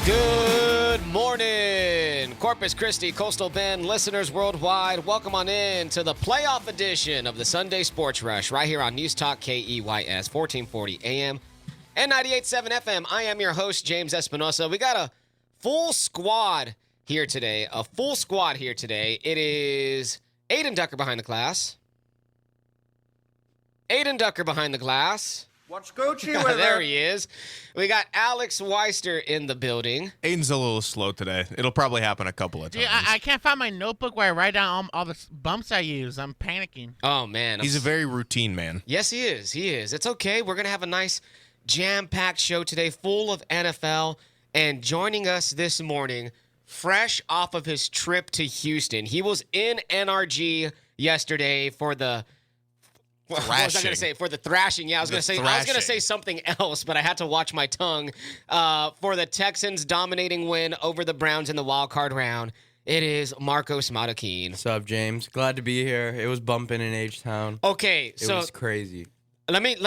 Good morning, Corpus Christi, Coastal Bend, listeners worldwide. Welcome on in to the playoff edition of the Sunday Sports Rush right here on News Talk KEYS 1440 AM and 98.7 FM. I am your host, James Espinosa. We got a full squad here today. It is Adin Ducker behind the glass. What's Gucci with There it? he is. We got Alex Weister in the building. Aiden's a little slow today. It'll probably happen a couple of times. Dude, I can't find my notebook where I write down all the bumps I use. I'm panicking. Oh, man. He's a very routine man. Yes, he is. It's okay. We're going to have a nice jam-packed show today full of NFL. And joining us this morning, fresh off of his trip to Houston. He was in NRG yesterday for the... What was I going to say? For the thrashing. Yeah, I was going to say something else, but I had to watch my tongue. For the Texans' dominating win over the Browns in the Wildcard Round, it is Marcos Marroquin. What's up, James? Glad to be here. It was bumping in H-Town. Okay, It was crazy. Let me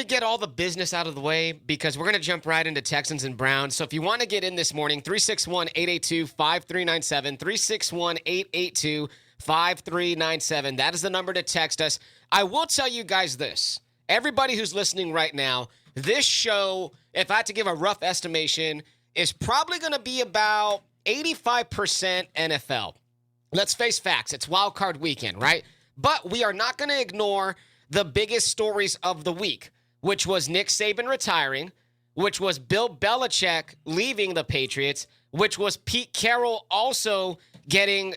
get all the business out of the way because we're going to jump right into Texans and Browns. So if you want to get in this morning, 361-882-5397, 361-882-5397. That is the number to text us. I will tell you guys this. Everybody who's listening right now, this show, if I had to give a rough estimation, is probably going to be about 85% NFL. Let's face facts. It's Wild Card Weekend, right? But we are not going to ignore the biggest stories of the week, which was Nick Saban retiring, which was Bill Belichick leaving the Patriots, which was Pete Carroll also getting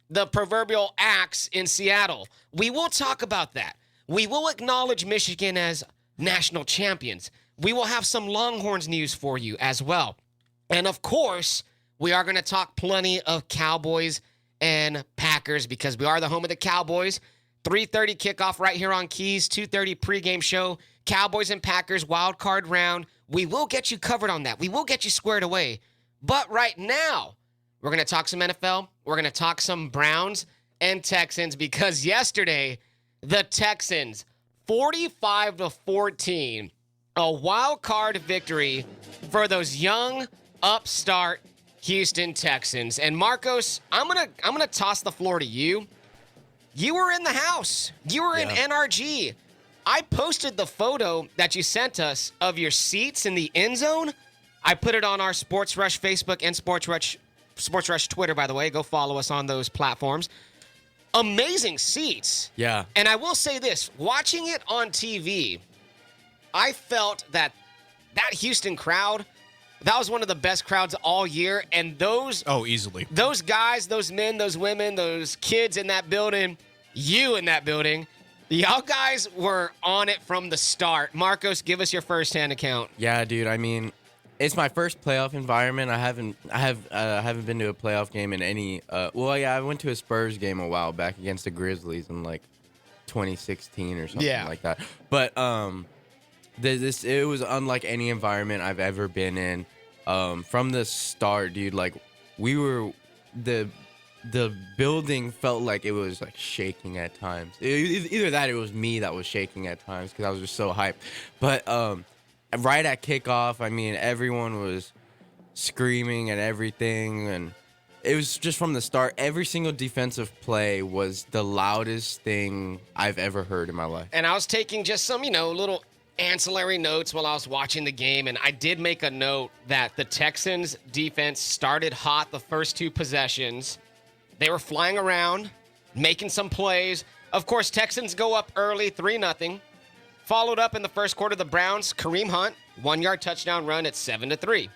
the proverbial axe in Seattle. We will talk about that. We will acknowledge Michigan as national champions. We will have some Longhorns news for you as well. And of course, we are going to talk plenty of Cowboys and Packers because we are the home of the Cowboys. 3:30 kickoff right here on Keys, 2:30 pregame show. Cowboys and Packers wild card round. We will get you covered on that. We will get you squared away. But right now, we're going to talk some NFL. We're going to talk some Browns and Texans because yesterday, the Texans, 45-14, a wild card victory for those young, upstart Houston Texans. And Marcos, I'm gonna toss the floor to you. You were in the house. You were in NRG. I posted the photo that you sent us of your seats in the end zone. I put it on our Sports Rush Facebook and Sports Rush Twitter, by the way. Go follow us on those platforms. Amazing seats. Yeah. And I will say this. Watching it on TV, I felt that Houston crowd, that was one of the best crowds all year. And those... Oh, easily. Those guys, those men, those women, those kids in that building, you in that building, y'all guys were on it from the start. Marcos, give us your firsthand account. Yeah, dude. I mean, it's my first playoff environment. I haven't been to a playoff game in any. I went to a Spurs game a while back against the Grizzlies in like 2016 or something like that. But it was unlike any environment I've ever been in. From the start, dude. Like the building felt like it was like shaking at times. Either that, or it was me that was shaking at times because I was just so hyped. But right at kickoff, I mean, everyone was screaming and everything, and it was just from the start. Every single defensive play was the loudest thing I've ever heard in my life. And I was taking just some, little ancillary notes while I was watching the game, and I did make a note that the Texans defense started hot the first two possessions. They were flying around, making some plays. Of course, Texans go up early, 3-0. Followed up in the first quarter, the Browns, Kareem Hunt, 1-yard touchdown run at 7-3.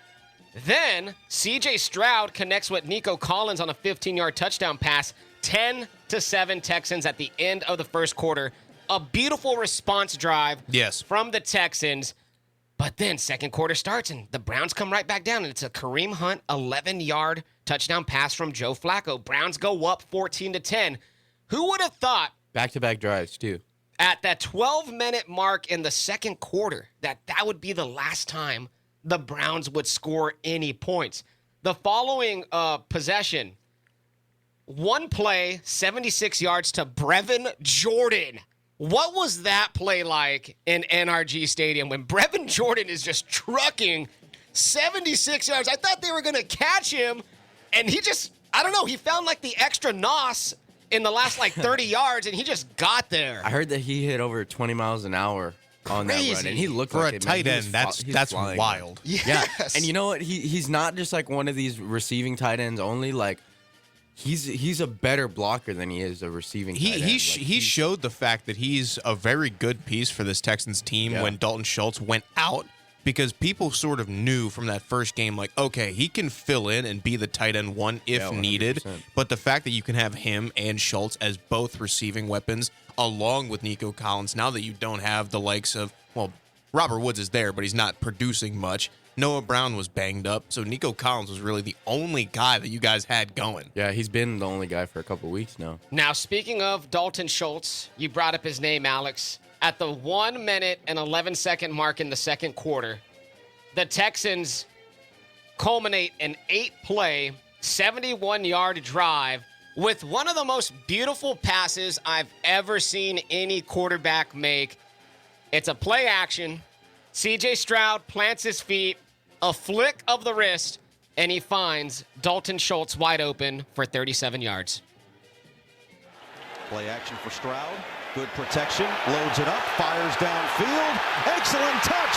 Then, C.J. Stroud connects with Nico Collins on a 15-yard touchdown pass, 10-7 Texans at the end of the first quarter. A beautiful response drive from the Texans. But then second quarter starts, and the Browns come right back down, and it's a Kareem Hunt 11-yard touchdown pass from Joe Flacco. Browns go up 14-10. Who would have thought? Back-to-back drives, too. At that 12-minute mark in the second quarter, that would be the last time the Browns would score any points. The following possession, one play, 76 yards to Brevin Jordan. What was that play like in NRG Stadium when Brevin Jordan is just trucking 76 yards. I thought they were going to catch him, and he just, I don't know, he found like the extra nos in the last like 30 yards, and he just got there. I heard that he hit over 20 miles an hour on that run, and he looked For like a it, man. tight end, that's flying, wild. man. Yes. Yeah, and you know what? He's not just like one of these receiving tight ends only. Like he's a better blocker than he is a receiving tight end. He showed the fact that he's a very good piece for this Texans team when Dalton Schultz went out, because people sort of knew from that first game, like, okay, he can fill in and be the tight end one if needed. But the fact that you can have him and Schultz as both receiving weapons along with Nico Collins, now that you don't have the likes of, well, Robert Woods is there, but he's not producing much. Noah Brown was banged up, so Nico Collins was really the only guy that you guys had going. Yeah, he's been the only guy for a couple weeks now. Now, speaking of Dalton Schultz, you brought up his name, Alex. At the 1 minute and 11-second mark in the second quarter, the Texans culminate an 8-play, 71-yard drive with one of the most beautiful passes I've ever seen any quarterback make. It's a play action. C.J. Stroud plants his feet, a flick of the wrist, and he finds Dalton Schultz wide open for 37 yards. Play action for Stroud. Good protection. Loads it up. Fires downfield. Excellent touch.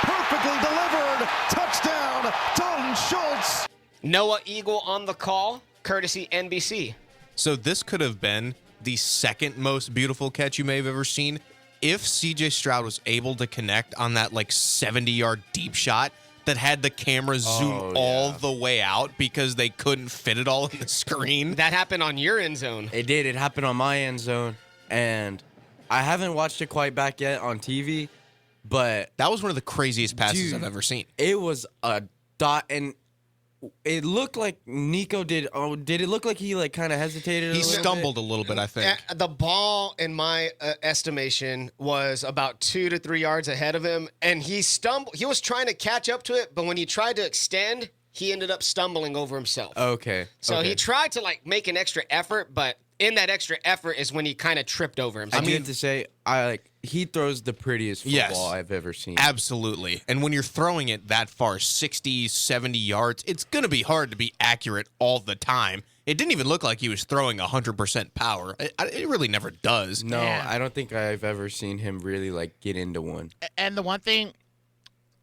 Perfectly delivered. Touchdown, Dalton Schultz. Noah Eagle on the call, courtesy NBC. So this could have been the second most beautiful catch you may have ever seen if C.J. Stroud was able to connect on that like 70-yard deep shot that had the camera zoom all the way out because they couldn't fit it all in the screen. That happened on your end zone. It did. It happened on my end zone, and I haven't watched it quite back yet on TV, but That was one of the craziest passes Dude, I've ever seen. it was a dot, and it looked like Nico did. Oh, did it look like he like kind of hesitated? He a little stumbled a little bit, I think. The ball, in my estimation, was about 2 to 3 yards ahead of him, and he stumbled. He was trying to catch up to it, but when he tried to extend, he ended up stumbling over himself. Okay. So okay. he tried to like make an extra effort, but in that extra effort is when he kind of tripped over himself. I mean, to say, he throws the prettiest football I've ever seen. Absolutely. And when you're throwing it that far, 60, 70 yards, it's going to be hard to be accurate all the time. It didn't even look like he was throwing 100% power. It really never does. No, Yeah. I don't think I've ever seen him really like get into one. And the one thing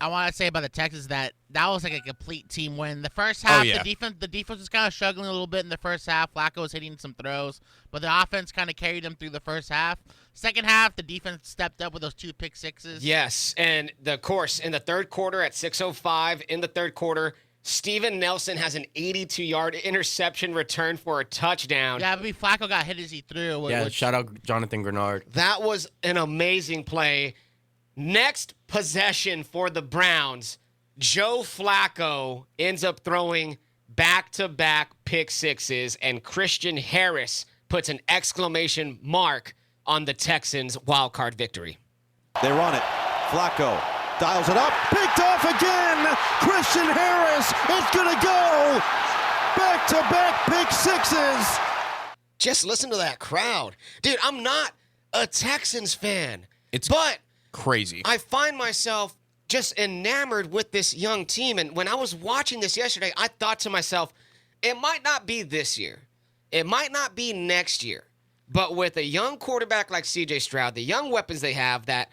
I want to say about the Texans that was like a complete team win. The first half, yeah. the defense was kind of struggling a little bit in the first half. Flacco was hitting some throws, but the offense kind of carried them through the first half. Second half, the defense stepped up with those 2 pick sixes. Yes, and of course, in the third quarter at 6:05 in the third quarter, Steven Nelson has an 82-yard interception return for a touchdown. Yeah, but Flacco got hit as he threw. Yeah, which- shout out Jonathan Grenard. That was an amazing play. Next possession for the Browns, Joe Flacco ends up throwing back-to-back pick sixes, and Christian Harris puts an exclamation mark on the Texans' wildcard victory. They run it. Flacco dials it up. Picked off again. Christian Harris is going to go. Back-to-back pick sixes. Just listen to that crowd. Dude, I'm not a Texans fan, It's but crazy. I find myself just enamored with this young team. And when I was watching this yesterday, I thought to myself, it might not be this year. It might not be next year. But with a young quarterback like C.J. Stroud, the young weapons they have, that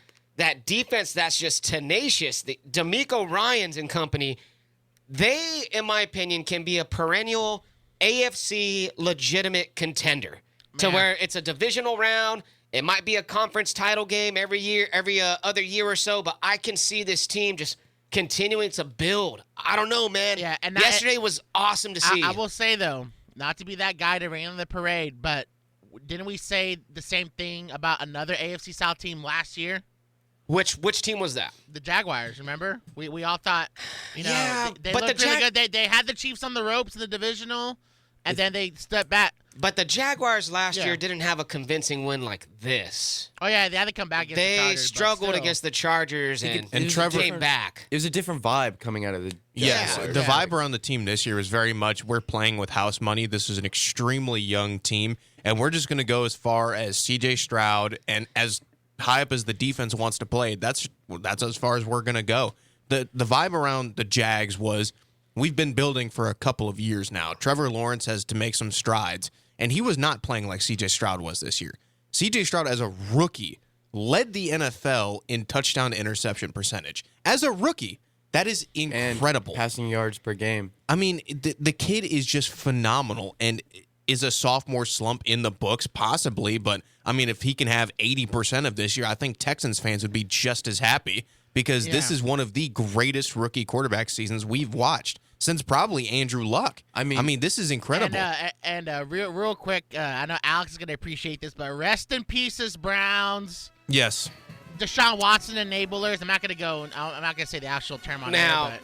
defense that's just tenacious, the D'Amico Ryans and company, they, in my opinion, can be a perennial AFC legitimate contender to where it's a divisional round. It might be a conference title game every year, every other year or so, but I can see this team just continuing to build. I don't know, man. Yeah, and yesterday was awesome to see. I will say, though, not to be that guy to rain on the parade, but didn't we say the same thing about another AFC South team last year? Which team was that? The Jaguars, remember? We all thought, Yeah, they but looked the really good. They had the Chiefs on the ropes in the divisional, and then they stepped back. But the Jaguars last Yeah. year didn't have a convincing win like this. Oh, yeah, they had to come back against the They Chargers, but struggled still. against the Chargers and Trevor- came back. It was a different vibe coming out of the Yes, Yeah. the vibe around the team this year is very much we're playing with house money. This is an extremely young team, and we're just going to go as far as C.J. Stroud and as high up as the defense wants to play. That's as far as we're going to go. the vibe around the Jags was we've been building for a couple of years now. Trevor Lawrence has to make some strides, and he was not playing like C.J. Stroud was this year. C.J. Stroud, as a rookie, led the NFL in touchdown interception percentage. As a rookie, that is incredible. And passing yards per game. I mean, the kid is just phenomenal, and is a sophomore slump in the books? Possibly, but I mean, if he can have 80% of this year, I think Texans fans would be just as happy because this is one of the greatest rookie quarterback seasons we've watched since probably Andrew Luck. I mean, this is incredible. And real quick, I know Alex is going to appreciate this, but rest in pieces, Browns. Yes. Deshaun Watson enablers. I'm not going to say the actual term on now, there,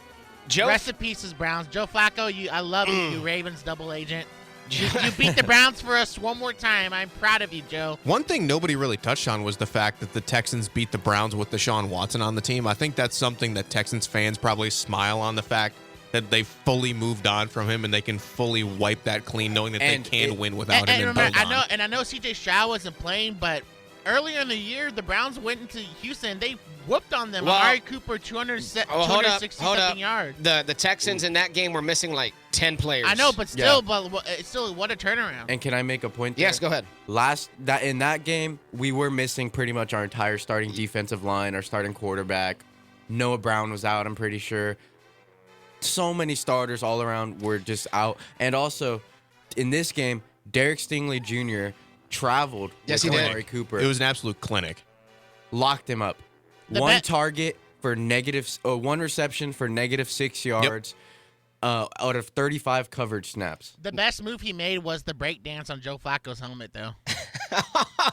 but rest in pieces, Browns. Joe Flacco, I love you Ravens double agent. You beat the Browns for us one more time. I'm proud of you, Joe. One thing nobody really touched on was the fact that the Texans beat the Browns with Deshaun Watson on the team. I think that's something that Texans fans probably smile on, the fact that they fully moved on from him and they can fully wipe that clean, knowing that they can win without him. I know C.J. Stroud wasn't playing, but earlier in the year, the Browns went into Houston and they whooped on them. Amari Cooper, 260-something yards. The Texans in that game were missing like 10 players. I know, but still, what a turnaround. And can I make a point there? Yes, go ahead. In that game, we were missing pretty much our entire starting defensive line, our starting quarterback. Noah Brown was out, I'm pretty sure. So many starters all around were just out. And also, in this game, Derek Stingley Jr. traveled with Amari Cooper. It was an absolute clinic. Locked him up. One reception for -6 yards out of 35 coverage snaps. The best move he made was the break dance on Joe Flacco's helmet, though.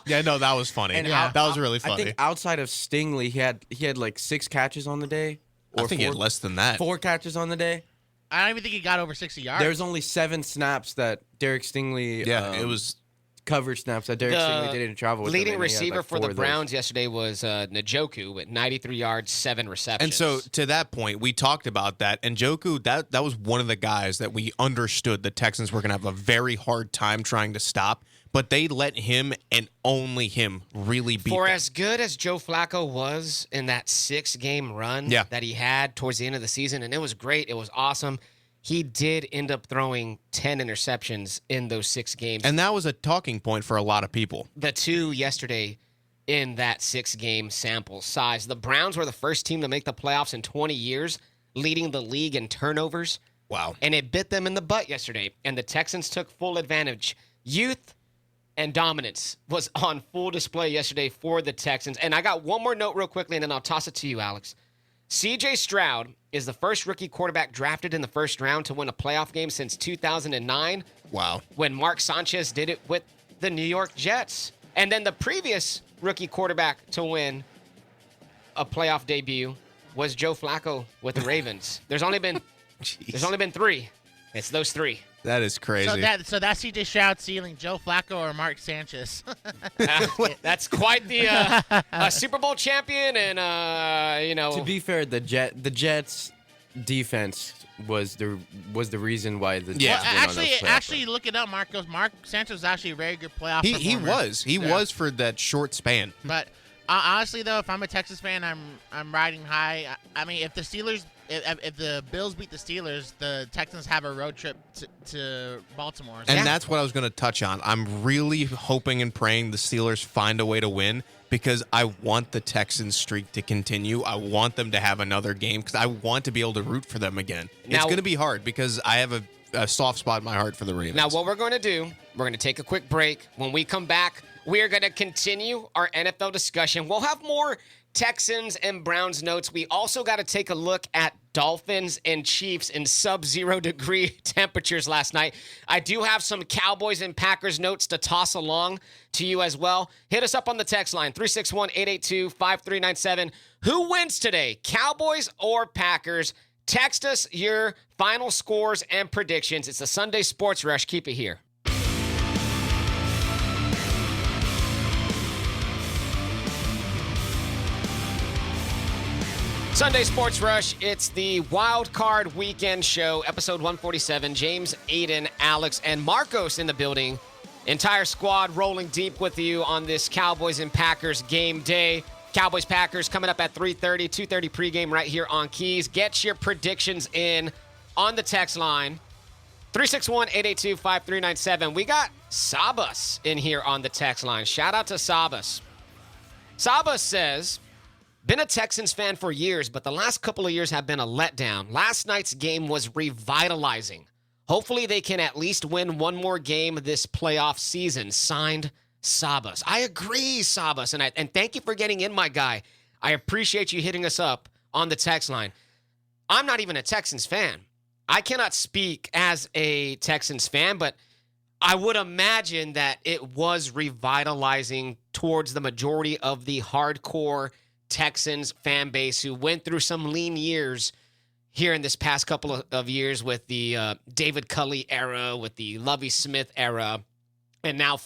Yeah, no, that was funny. And that was really funny. I think outside of Stingley, he had like 6 catches on the day. I think he had less than that. 4 catches on the day. I don't even think he got over 60 yards. There's only 7 snaps that Derek Stingley. It was coverage snaps that Derek Stingley didn't travel with. Leading receiver for the Browns yesterday was Njoku with 93 yards, 7 receptions. And so to that point, we talked about that. And Njoku, that was one of the guys that we understood the Texans were going to have a very hard time trying to stop. But they let him and only him really beat them. As good as Joe Flacco was in that 6-game run that he had towards the end of the season, and it was great, it was awesome, he did end up throwing 10 interceptions in those 6 games. And that was a talking point for a lot of people. The 2 yesterday in that 6-game sample size. The Browns were the first team to make the playoffs in 20 years, leading the league in turnovers. Wow. And it bit them in the butt yesterday, and the Texans took full advantage. Youth and dominance was on full display yesterday for the Texans. And I got one more note real quickly, and then I'll toss it to you, Alex. C.J. Stroud is the first rookie quarterback drafted in the first round to win a playoff game since 2009. Wow. When Mark Sanchez did it with the New York Jets. And then the previous rookie quarterback to win a playoff debut was Joe Flacco with the Ravens. There's only been 3. It's those 3. That is crazy. So that's C.J. Stroud ceiling, Joe Flacco or Mark Sanchez. That's quite the Super Bowl champion, and To be fair, the Jets defense was the reason why the Jets went on those playoff actually, look it up, Marcos. Mark Sanchez was actually a very good playoff performer. He was for that short span. But honestly, though, if I'm a Texas fan, I'm riding high. I mean, if the Bills beat the Steelers, the Texans have a road trip to Baltimore. And that's what I was going to touch on. I'm really hoping and praying the Steelers find a way to win because I want the Texans streak to continue. I want them to have another game because I want to be able to root for them again. It's going to be hard because I have a soft spot in my heart for the Ravens. Now, what we're going to do, we're going to take a quick break. When we come back, we are going to continue our NFL discussion. We'll have more Texans and Browns notes. We also got to take a look at Dolphins and Chiefs in sub-0 degree temperatures last night. I do have some Cowboys and Packers notes to toss along to you as well. Hit us up on the text line, 361-882-5397. Who wins today, Cowboys or Packers? Text us your final scores and predictions. It's the Sunday Sports Rush. Keep it here. Sunday Sports Rush, it's the Wildcard Weekend Show, episode 147. James, Adin, Alex, and Marcos in the building. Entire squad rolling deep with you on this Cowboys and Packers game day. Cowboys Packers coming up at 3:30, 2:30 pregame right here on Keys. Get your predictions in on the text line. 361-882-5397. We got Sabas in here on the text line. Shout out to Sabas. Sabas says, been a Texans fan for years, but the last couple of years have been a letdown. Last night's game was revitalizing. Hopefully they can at least win one more game this playoff season. Signed, Sabas. I agree, Sabas, and thank you for getting in, my guy. I appreciate you hitting us up on the text line. I'm not even a Texans fan. I cannot speak as a Texans fan, but I would imagine that it was revitalizing towards the majority of the hardcore Texans fan base who went through some lean years here in this past couple of years with the David Culley era, with the Lovie Smith era, and now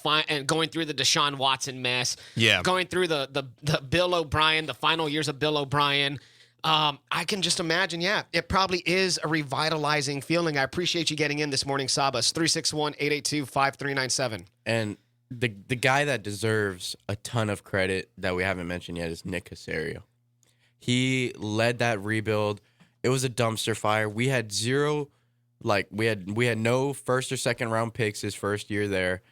going through the Deshaun Watson mess, going through the Bill O'Brien, the final years of Bill O'Brien. I can just imagine, it probably is a revitalizing feeling. I appreciate you getting in this morning, Sabas. 361-882-5397. And the guy that deserves a ton of credit that we haven't mentioned yet is Nick Caserio. He led that rebuild. It was a dumpster fire. We had we had no first or second round picks his first year there.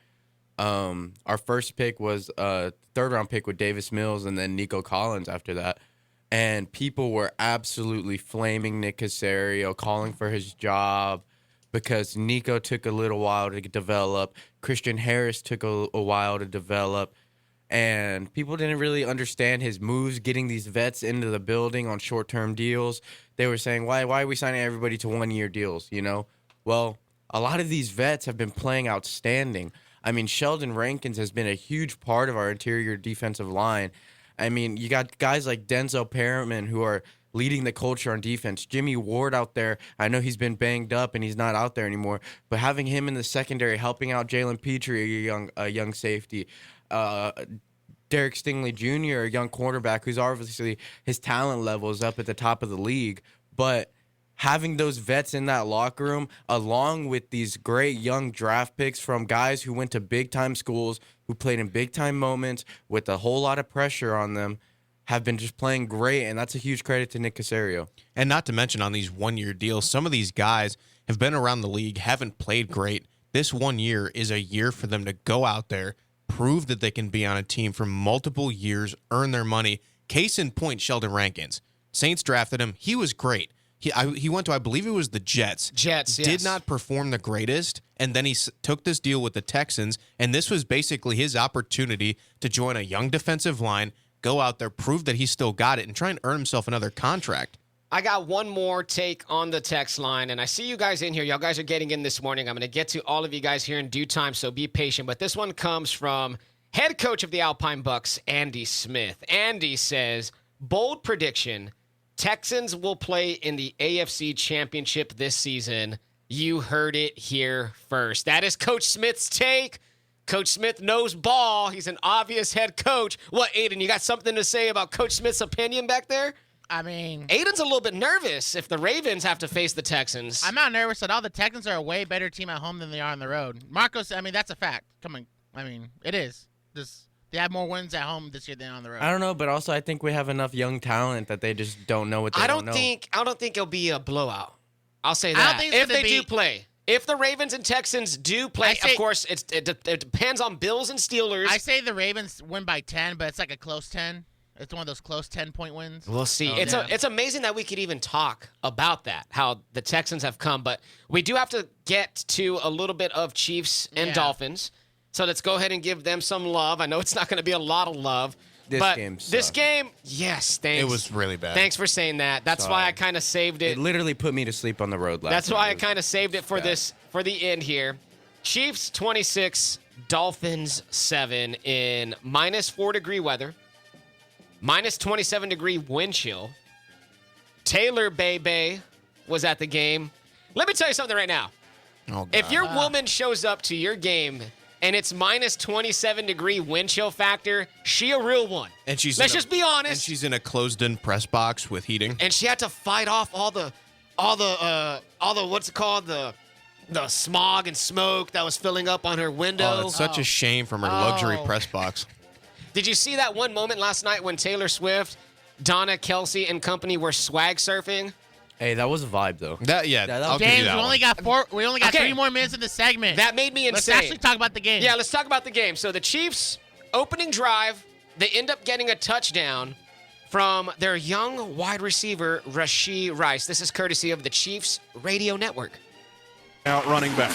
Our first pick was a third round pick with Davis Mills and then Nico Collins after that. And people were absolutely flaming Nick Caserio, calling for his job because Nico took a little while to develop. Christian Harris took a while to develop. And people didn't really understand his moves, getting these vets into the building on short-term deals. They were saying, why are we signing everybody to one-year deals, you know? Well, a lot of these vets have been playing outstanding. I mean, Sheldon Rankins has been a huge part of our interior defensive line. I mean, you got guys like Denzel Perriman who are leading the culture on defense. Jimmy Ward out there, I know he's been banged up and he's not out there anymore, but having him in the secondary, helping out Jalen Petrie, a young safety, Derek Stingley Jr., a young quarterback who's obviously his talent level is up at the top of the league, but having those vets in that locker room, along with these great young draft picks from guys who went to big-time schools, who played in big-time moments with a whole lot of pressure on them, have been just playing great, and that's a huge credit to Nick Caserio. And not to mention on these one-year deals, some of these guys have been around the league, haven't played great. This 1 year is a year for them to go out there, prove that they can be on a team for multiple years, earn their money. Case in point, Sheldon Rankins. Saints drafted him. He was great. He went to, I believe it was the Jets. Yes. Did not perform the greatest, and then he took this deal with the Texans, and this was basically his opportunity to join a young defensive line, go out there, prove that he still got it, and try and earn himself another contract. I got one more take on the text line, and I see you guys in here. Y'all guys are getting in this morning. I'm going to get to all of you guys here in due time, so be patient. But this one comes from head coach of the Alpine Bucs, Andy Smith. Andy says, bold prediction, Texans will play in the AFC Championship this season. You heard it here first. That is Coach Smith's take. Coach Smith knows ball. He's an obvious head coach. What, Adin, you got something to say about Coach Smith's opinion back there? I mean, Aiden's a little bit nervous if the Ravens have to face the Texans. I'm not nervous at all. The Texans are a way better team at home than they are on the road. Marcos, I mean, that's a fact. Come on. I mean, it is. They have more wins at home this year than on the road. I don't know, but also I think we have enough young talent that they just don't know what they don't know. I don't think it'll be a blowout. I'll say that. If they do play. If the Ravens and Texans do play, of course, it depends on Bills and Steelers. I say the Ravens win by 10, but it's like a close 10. It's one of those close 10-point wins. We'll see. It's amazing that we could even talk about that, how the Texans have come. But we do have to get to a little bit of Chiefs and Dolphins. So let's go ahead and give them some love. I know it's not going to be a lot of love. This game, yes, thanks. It was really bad. Thanks for saying that. That's why I kind of saved it. It literally put me to sleep on the road last night. That's why I kind of saved it for for the end here. Chiefs 26, Dolphins 7 in minus 4-degree weather, minus 27-degree wind chill. Taylor Bay was at the game. Let me tell you something right now. Oh, God. If your woman shows up to your game and it's minus 27-degree wind chill factor, she a real one. And let's just be honest. And she's in a closed-in press box with heating. And she had to fight off all the what's it called, the smog and smoke that was filling up on her window. Oh, it's such a shame from her luxury press box. Did you see that one moment last night when Taylor Swift, Donna Kelsey, and company were swag surfing? Hey, that was a vibe though. That I'll give you James, that we only one. got we only got 3 more minutes in the segment. That made me Let's insane. actually talk about the game. Yeah, let's talk about the game. So the Chiefs opening drive, they end up getting a touchdown from their young wide receiver, Rashee Rice. This is courtesy of the Chiefs Radio Network. Out running back.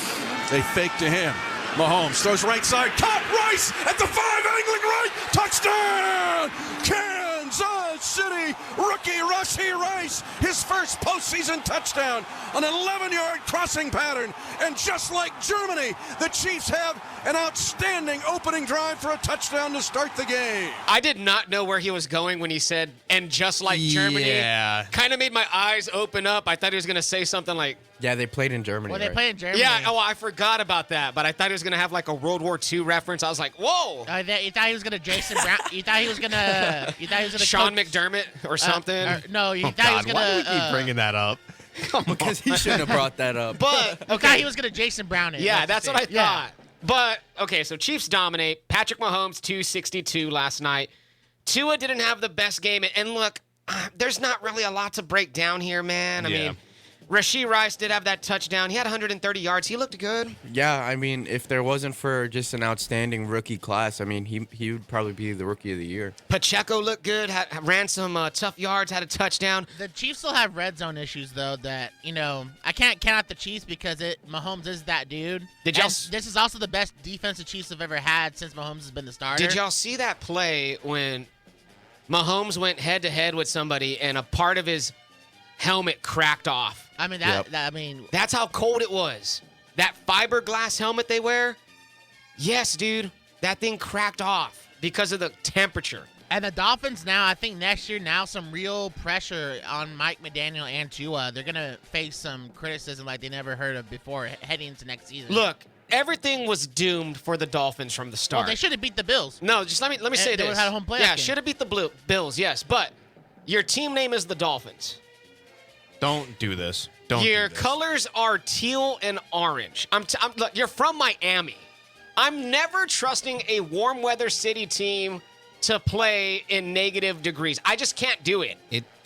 They fake to him. Mahomes throws right side. Caught Rice at the 5, angling right. Touchdown! Kansas City rookie Rashee Rice. His first postseason touchdown. An 11-yard crossing pattern. And just like Germany, the Chiefs have an outstanding opening drive for a touchdown to start the game. I did not know where he was going when he said, and just like Germany. Yeah. Kind of made my eyes open up. I thought he was going to say something like, Yeah, they played in Germany. Well, they right? play in Germany. yeah, oh, I forgot about that. But I thought he was going to have like a World War II reference. I was like, whoa. You thought he was gonna Jason Brown? You thought he was gonna? You thought he was gonna? Sean coach- McDermott or something. No, you Oh, thought he was God, gonna. why do we keep bringing that up? Because he shouldn't have brought that up. But, You thought he was gonna Jason Brown it. yeah, that's what I it. Yeah. thought. But, okay, so Chiefs dominate. Patrick Mahomes, 262 last night. Tua didn't have the best game. And look, there's not really a lot to break down here, man. I mean, Rashee Rice did have that touchdown. He had 130 yards. He looked good. Yeah, I mean, if there wasn't for just an outstanding rookie class, I mean, he would probably be the rookie of the year. Pacheco looked good, ran some tough yards, had a touchdown. The Chiefs still have red zone issues though. That I can't count out the Chiefs because Mahomes is that dude. Did y'all? And this is also the best defense the Chiefs have ever had since Mahomes has been the starter. Did y'all see that play when Mahomes went head to head with somebody and a part of his helmet cracked off? I mean Yep. That's how cold it was. That fiberglass helmet they wear? Yes, dude. That thing cracked off because of the temperature. And the Dolphins now, I think next year now some real pressure on Mike McDaniel and Tua. They're gonna face some criticism like they never heard of before heading into next season. Look, everything was doomed for the Dolphins from the start. Well, they should have beat the Bills. No, just let me say They this. would've had a home playoff Yeah, game. should have beat the Bills, yes. But your team name is the Dolphins. Don't do this. Don't Your do this. colors are teal and orange. Look, you're from Miami. I'm never trusting a warm weather city team to play in negative degrees. I just can't do it.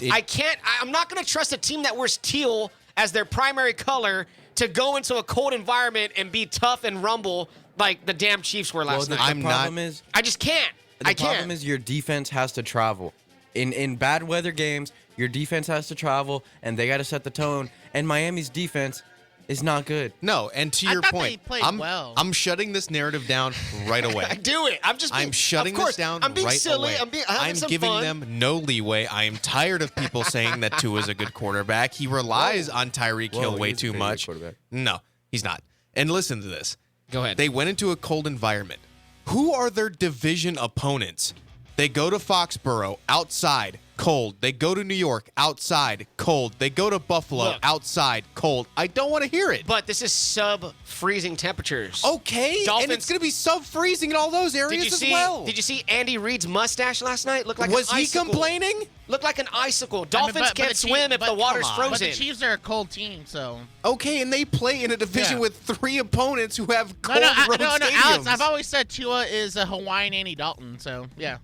I can't. I'm not going to trust a team that wears teal as their primary color to go into a cold environment and be tough and rumble like the damn Chiefs were last the night. problem is I just can't. the I problem can't. is your defense has to travel. In bad weather games, your defense has to travel, and they got to set the tone. And Miami's defense is not good. No, and to I your thought point, they played I'm well. I'm shutting this narrative down right away. I do it. I'm shutting of course, this down I'm being right silly. away. I'm having some giving fun. them no leeway. I am tired of people saying that Tua's a good quarterback. He relies on Tyreek Hill Whoa, way he's a too very good much. quarterback. No, he's not. And listen to this. Go ahead. They went into a cold environment. Who are their division opponents? They go to Foxborough, outside, cold. They go to New York, outside, cold. They go to Buffalo, Look. outside, cold. I don't want to hear it. But this is sub-freezing temperatures. Okay, and Dolphins- it's going to be sub-freezing in all those areas as well. Did you see Andy Reid's mustache last night? Looked like Was an he icicle. complaining? Looked like an icicle. Dolphins but can't the Chiefs- swim if but the water's come on. But frozen. the Chiefs are a cold team, so. Okay, and they play in a division Yeah. with 3 opponents who have No, cold road no, stadiums. Alex. I've always said Tua is a Hawaiian Andy Dalton, so yeah.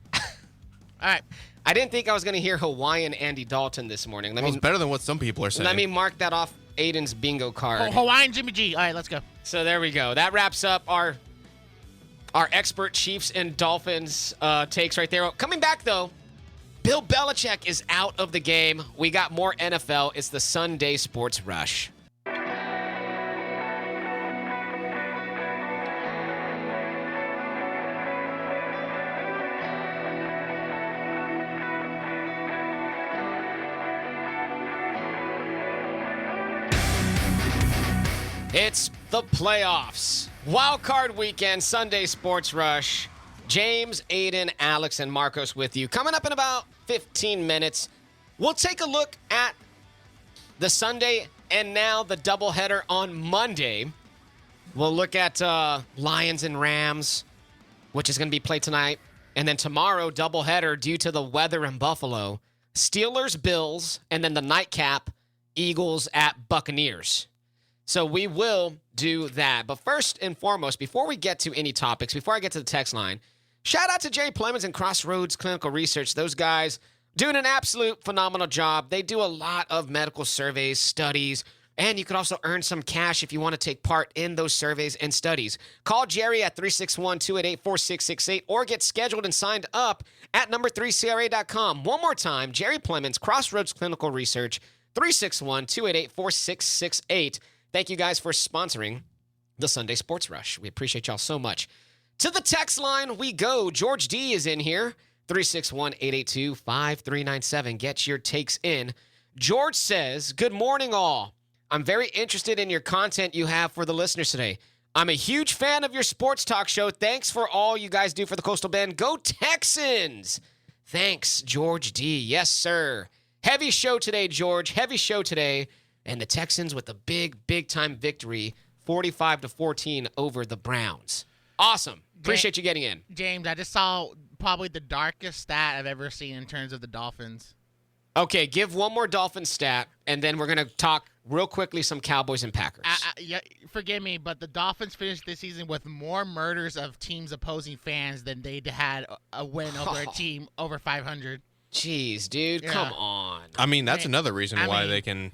All right. I didn't think I was going to hear Hawaiian Andy Dalton this morning. Well, it's better than what some people are saying. Let me mark that off Aiden's bingo card. Hawaiian Jimmy G. All right, let's go. So there we go. That wraps up our expert Chiefs and Dolphins takes right there. Coming back, though, Bill Belichick is out of the game. We got more NFL. It's the Sunday Sports Rush. It's the playoffs. Wildcard weekend, Sunday Sports Rush. James, Adin, Alex, and Marcos with you. Coming up in about 15 minutes, we'll take a look at the Sunday and now the doubleheader on Monday. We'll look at Lions and Rams, which is going to be played tonight. And then tomorrow, doubleheader due to the weather in Buffalo. Steelers, Bills, and then the nightcap, Eagles at Buccaneers. So we will do that. But first and foremost, before we get to any topics, before I get to the text line, Shout out to Jerry Plemons and Crossroads Clinical Research. Those guys doing an absolute phenomenal job. They do a lot of medical surveys, studies, and you can also earn some cash if you want to take part in those surveys and studies. Call Jerry at 361-288-4668 or get scheduled and signed up at number3cra.com. One more time, Jerry Plemons, Crossroads Clinical Research, 361-288-4668. Thank you guys for sponsoring the Sunday Sports Rush. We appreciate y'all so much. To the text line we go. George D is in here. 361-882-5397. Get your takes in. George says, good morning, all. I'm very interested in your content you have for the listeners today. I'm a huge fan of your sports talk show. Thanks for all you guys do for the Coastal Bend. Go Texans! Thanks, George D. Yes, sir. Heavy show today, George. Heavy show today. And the Texans with a big-time victory, 45-14 over the Browns. Awesome. Appreciate you getting in. James, I just saw probably the darkest stat I've ever seen in terms of the Dolphins. Okay, give one more Dolphins stat, and then we're going to talk real quickly some Cowboys and Packers. Yeah, forgive me, but the Dolphins finished this season with more murders of teams opposing fans than they had a win over a team over 500. Jeez, dude, come on. I mean, that's another reason why they can.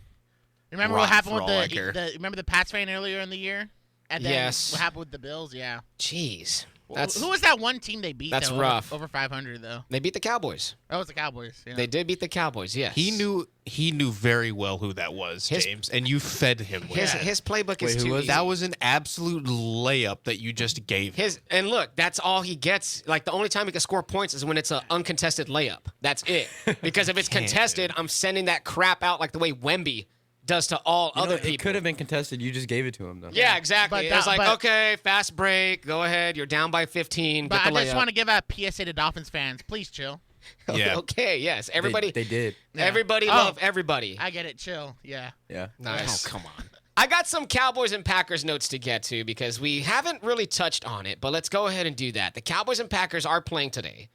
Remember what happened with remember the Pats fan earlier in the year? And then yes. What happened with the Bills? Yeah. Jeez. Who was that one team they beat? That's rough. Over 500 though. They beat the Cowboys. That was the Cowboys. Yeah. They did beat the Cowboys. Yes. He knew very well who that was, James, and you fed him with that. His playbook is too easy. That was an absolute layup that you just gave him. And look, that's all he gets. Like the only time he can score points is when it's an uncontested layup. That's it. Because if it's contested, I'm sending that crap out like the way Wemby does to all other people. It could have been contested. You just gave it to him, though. Yeah, exactly. It was like, okay, fast break. Go ahead. You're down by 15. But get the I just layup. want to give a PSA to Dolphins fans. Please chill. Yeah. Okay, yes. Everybody. They did. Everybody love everybody. I get it. Chill. Yeah. Yeah. Nice. Oh, come on. I got some Cowboys and Packers notes to get to because we haven't really touched on it, but let's go ahead and do that. The Cowboys and Packers are playing today.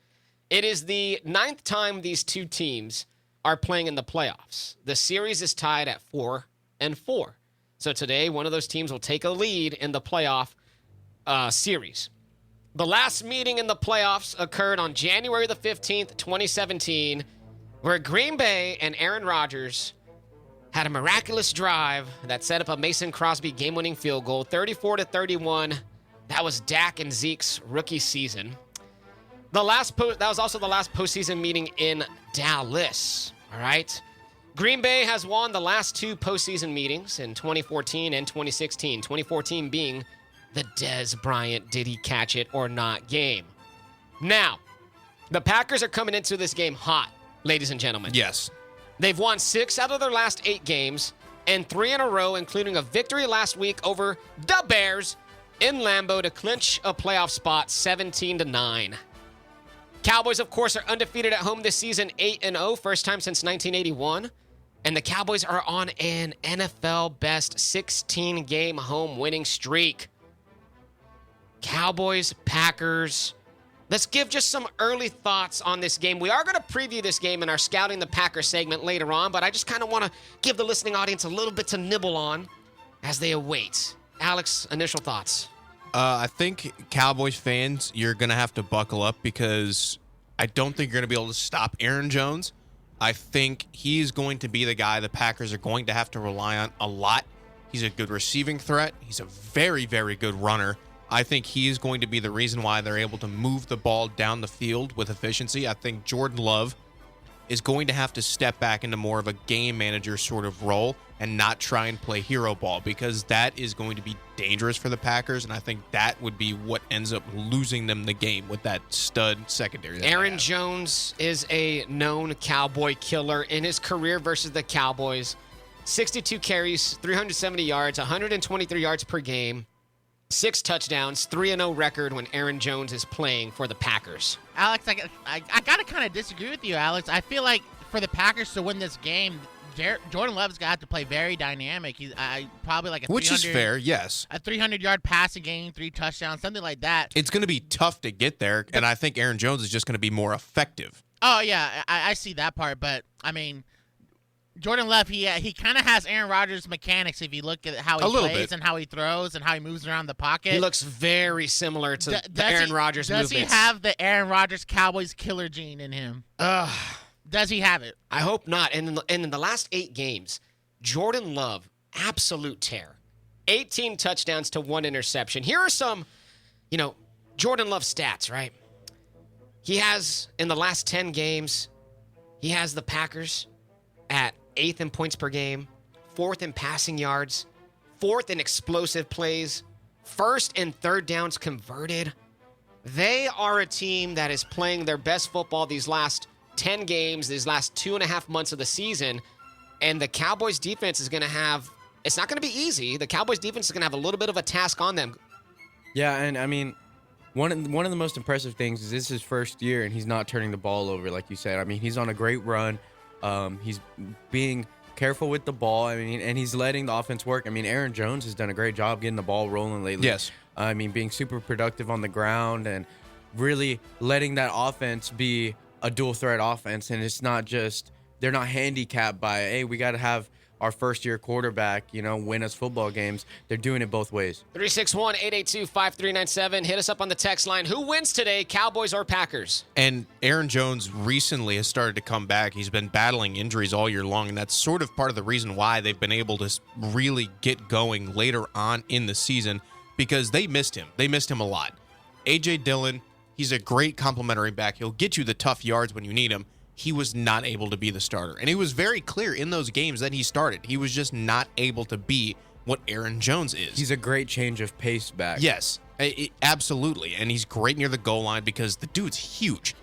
It is the 9th time these two teams are playing in the playoffs. The series is tied at 4-4. So today, one of those teams will take a lead in the playoff series. The last meeting in the playoffs occurred on January the 15th, 2017, where Green Bay and Aaron Rodgers had a miraculous drive that set up a Mason Crosby game-winning field goal, 34-31. That was Dak and Zeke's rookie season. That was also the last postseason meeting in Dallas. All right. Green Bay has won the last two postseason meetings in 2014 and 2016. 2014 being the Dez Bryant did he catch it or not game. Now, the Packers are coming into this game hot, ladies and gentlemen. Yes. They've won 6 out of their last 8 games and 3 in a row, including a victory last week over the Bears in Lambeau to clinch a playoff spot 17-9. Cowboys, of course, are undefeated at home this season, 8-0, first time since 1981. And the Cowboys are on an NFL best 16-game home winning streak. Cowboys, Packers. Let's give just some early thoughts on this game. We are going to preview this game in our Scouting the Packers segment later on, but I just kind of want to give the listening audience a little bit to nibble on as they await. Alex, initial thoughts. I think Cowboys fans, you're going to have to buckle up because I don't think you're going to be able to stop Aaron Jones. I think he's going to be the guy the Packers are going to have to rely on a lot. He's a good receiving threat. He's a very, very good runner. I think he's going to be the reason why they're able to move the ball down the field with efficiency. I think Jordan Love is going to have to step back into more of a game manager sort of role and not try and play hero ball because that is going to be dangerous for the Packers, and I think that would be what ends up losing them the game with that stud secondary. Aaron Jones is a known Cowboy killer in his career versus the Cowboys. 62 carries, 370 yards, 123 yards per game, 6 touchdowns, 3-0 record when Aaron Jones is playing for the Packers. Alex, I got to kind of disagree with you, Alex. I feel like for the Packers to win this game, Jordan Love's got to play very dynamic. He's probably like which is fair, yes. A 300-yard passing game, 3 touchdowns, something like that. It's going to be tough to get there, and I think Aaron Jones is just going to be more effective. Oh, yeah, I see that part. But, I mean, Jordan Love, he kind of has Aaron Rodgers mechanics if you look at how he plays and how he throws and how he moves around the pocket. He looks very similar to the Aaron Rodgers movements. Does he have the Aaron Rodgers Cowboys killer gene in him? Does he have it? I hope not. And in the last 8 games, Jordan Love, absolute tear. 18 touchdowns to 1 interception. Here are some, Jordan Love stats, right? He has, in the last 10 games, he has the Packers at 8th in points per game, 4th in passing yards, 4th in explosive plays, 1st in third downs converted. They are a team that is playing their best football these last 10 games, these last 2.5 months of the season, and the Cowboys defense is going to have, it's not going to be easy. The Cowboys defense is going to have a little bit of a task on them. Yeah, and I mean, one of the most impressive things is this is his first year, and he's not turning the ball over, like you said. I mean, he's on a great run. He's being careful with the ball. I mean, and he's letting the offense work. I mean, Aaron Jones has done a great job getting the ball rolling lately. Yes. I mean, being super productive on the ground and really letting that offense be a dual threat offense. And it's not just, they're not handicapped by, hey, we got to have our first-year quarterback, win us football games. They're doing it both ways. 361-882-5397. Hit us up on the text line. Who wins today, Cowboys or Packers? And Aaron Jones recently has started to come back. He's been battling injuries all year long, and that's sort of part of the reason why they've been able to really get going later on in the season, because they missed him. They missed him a lot. A.J. Dillon, he's a great complimentary back. He'll get you the tough yards when you need him. He was not able to be the starter. And it was very clear in those games that he started. He was just not able to be what Aaron Jones is. He's a great change of pace back. Yes, absolutely. And he's great near the goal line because the dude's huge.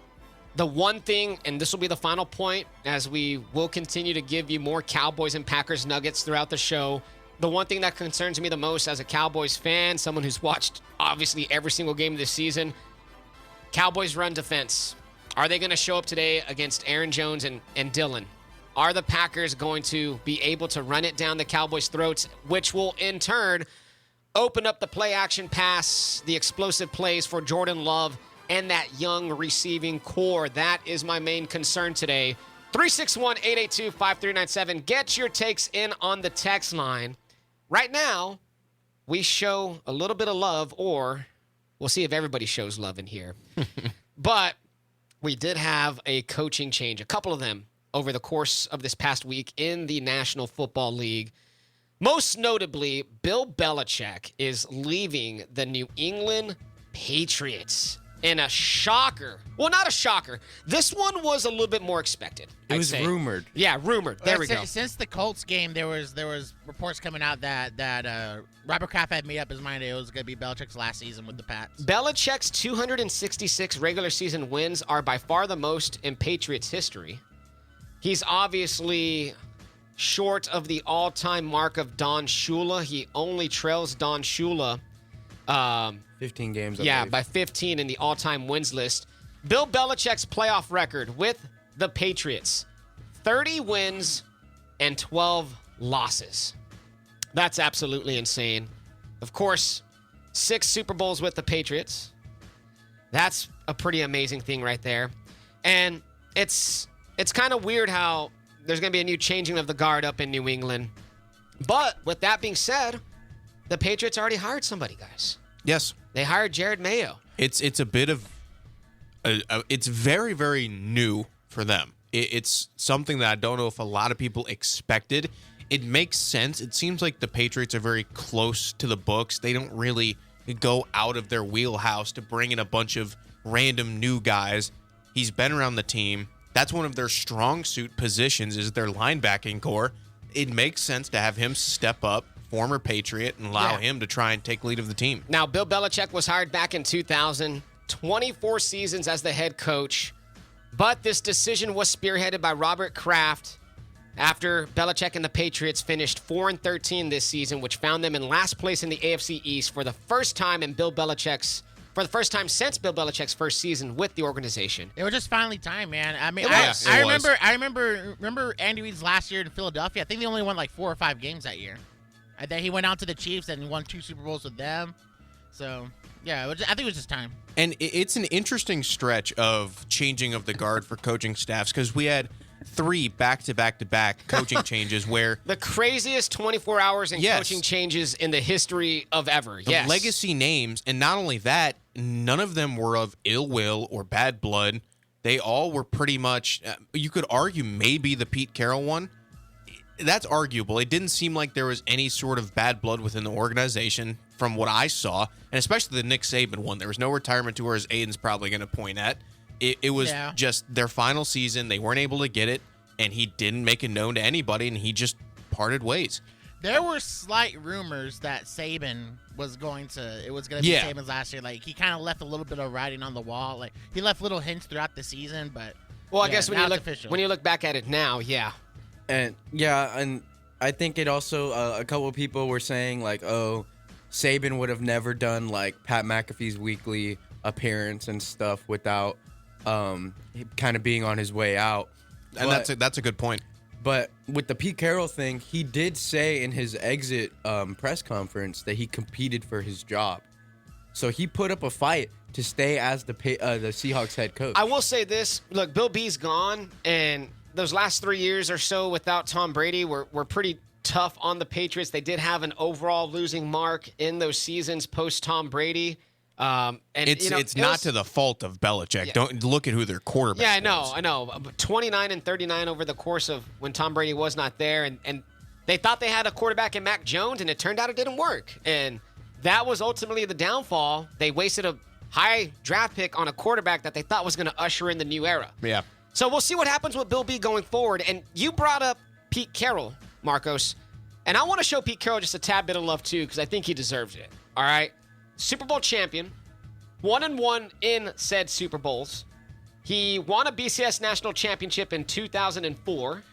The one thing, and this will be the final point, as we will continue to give you more Cowboys and Packers nuggets throughout the show, the one thing that concerns me the most as a Cowboys fan, someone who's watched obviously every single game this season, Cowboys run defense. Are they going to show up today against Aaron Jones and Dillon? Are the Packers going to be able to run it down the Cowboys' throats, which will in turn open up the play action pass, the explosive plays for Jordan Love and that young receiving core? That is my main concern today. 361-882-5397. Get your takes in on the text line. Right now, we show a little bit of love, or we'll see if everybody shows love in here. But we did have a coaching change, a couple of them, over the course of this past week in the National Football League. Most notably, Bill Belichick is leaving the New England Patriots in a shocker. Well, not a shocker. This one was a little bit more expected. It was rumored. Yeah, rumored. There we go. Since the Colts game, there was reports coming out that Robert Kraft had made up his mind it was going to be Belichick's last season with the Pats. Belichick's 266 regular season wins are by far the most in Patriots history. He's obviously short of the all-time mark of Don Shula. He only trails Don Shula 15 games. Yeah, by 15 in the all-time wins list. Bill Belichick's playoff record with the Patriots, 30 wins and 12 losses. That's absolutely insane. Of course, 6 Super Bowls with the Patriots. That's a pretty amazing thing right there. And it's kind of weird how there's going to be a new changing of the guard up in New England. But with that being said, the Patriots already hired somebody, guys. Yes. They hired Jared Mayo. It's a bit of it's very, very new for them. It's something that I don't know if a lot of people expected. It makes sense. It seems like the Patriots are very close to the books. They don't really go out of their wheelhouse to bring in a bunch of random new guys. He's been around the team. That's one of their strong suit positions is their linebacking core. It makes sense to have him step up, former Patriot, and allow him to try and take lead of the team. Now, Bill Belichick was hired back in 2000, 24 seasons as the head coach. But this decision was spearheaded by Robert Kraft after Belichick and the Patriots finished 4-13 this season, which found them in last place in the AFC East for the first time since Bill Belichick's first season with the organization. It was just finally time, man. I mean, It I remember Andy Reid's last year in Philadelphia. I think they only won like 4 or 5 games that year. And then he went out to the Chiefs and won 2 Super Bowls with them. So, yeah, I think it was just time. And it's an interesting stretch of changing of the guard for coaching staffs because we had 3 back-to-back-to-back coaching changes where The craziest 24 hours in Yes. coaching changes in the history of ever. the Yes. legacy names, and not only that, none of them were of ill will or bad blood. They all were pretty much, you could argue maybe the Pete Carroll one. That's arguable. It didn't seem like there was any sort of bad blood within the organization from what I saw, and especially the Nick Saban one. There was no retirement tour, as Aiden's probably going to point at. It was just their final season. They weren't able to get it, and he didn't make it known to anybody, and he just parted ways. There were slight rumors that Saban was going to be Saban's last year. Like, he kind of left a little bit of writing on the wall. Like, he left little hints throughout the season, but Well, I yeah, guess now it's official. when you look back at it now, yeah. And I think it also a couple of people were saying like, oh, Saban would have never done like Pat McAfee's weekly appearance and stuff without kind of being on his way out. And that's a good point. But with the Pete Carroll thing, he did say in his exit press conference that he competed for his job. So he put up a fight to stay as the Seahawks head coach. I will say this. Look, Bill B's gone, and those last 3 years or so without Tom Brady were pretty tough on the Patriots. They did have an overall losing mark in those seasons post Tom Brady. And It's not to the fault of Belichick. Yeah. Don't look at who their quarterback Yeah, was. I know. 29 and 39 over the course of when Tom Brady was not there, and they thought they had a quarterback in Mac Jones, and it turned out it didn't work. And that was ultimately the downfall. They wasted a high draft pick on a quarterback that they thought was going to usher in the new era. Yeah. So we'll see what happens with Bill B going forward. And you brought up Pete Carroll, Marcos. And I want to show Pete Carroll just a tad bit of love, too, because I think he deserves it. All right? Super Bowl champion. 1-1 in said Super Bowls. He won a BCS national championship in 2004.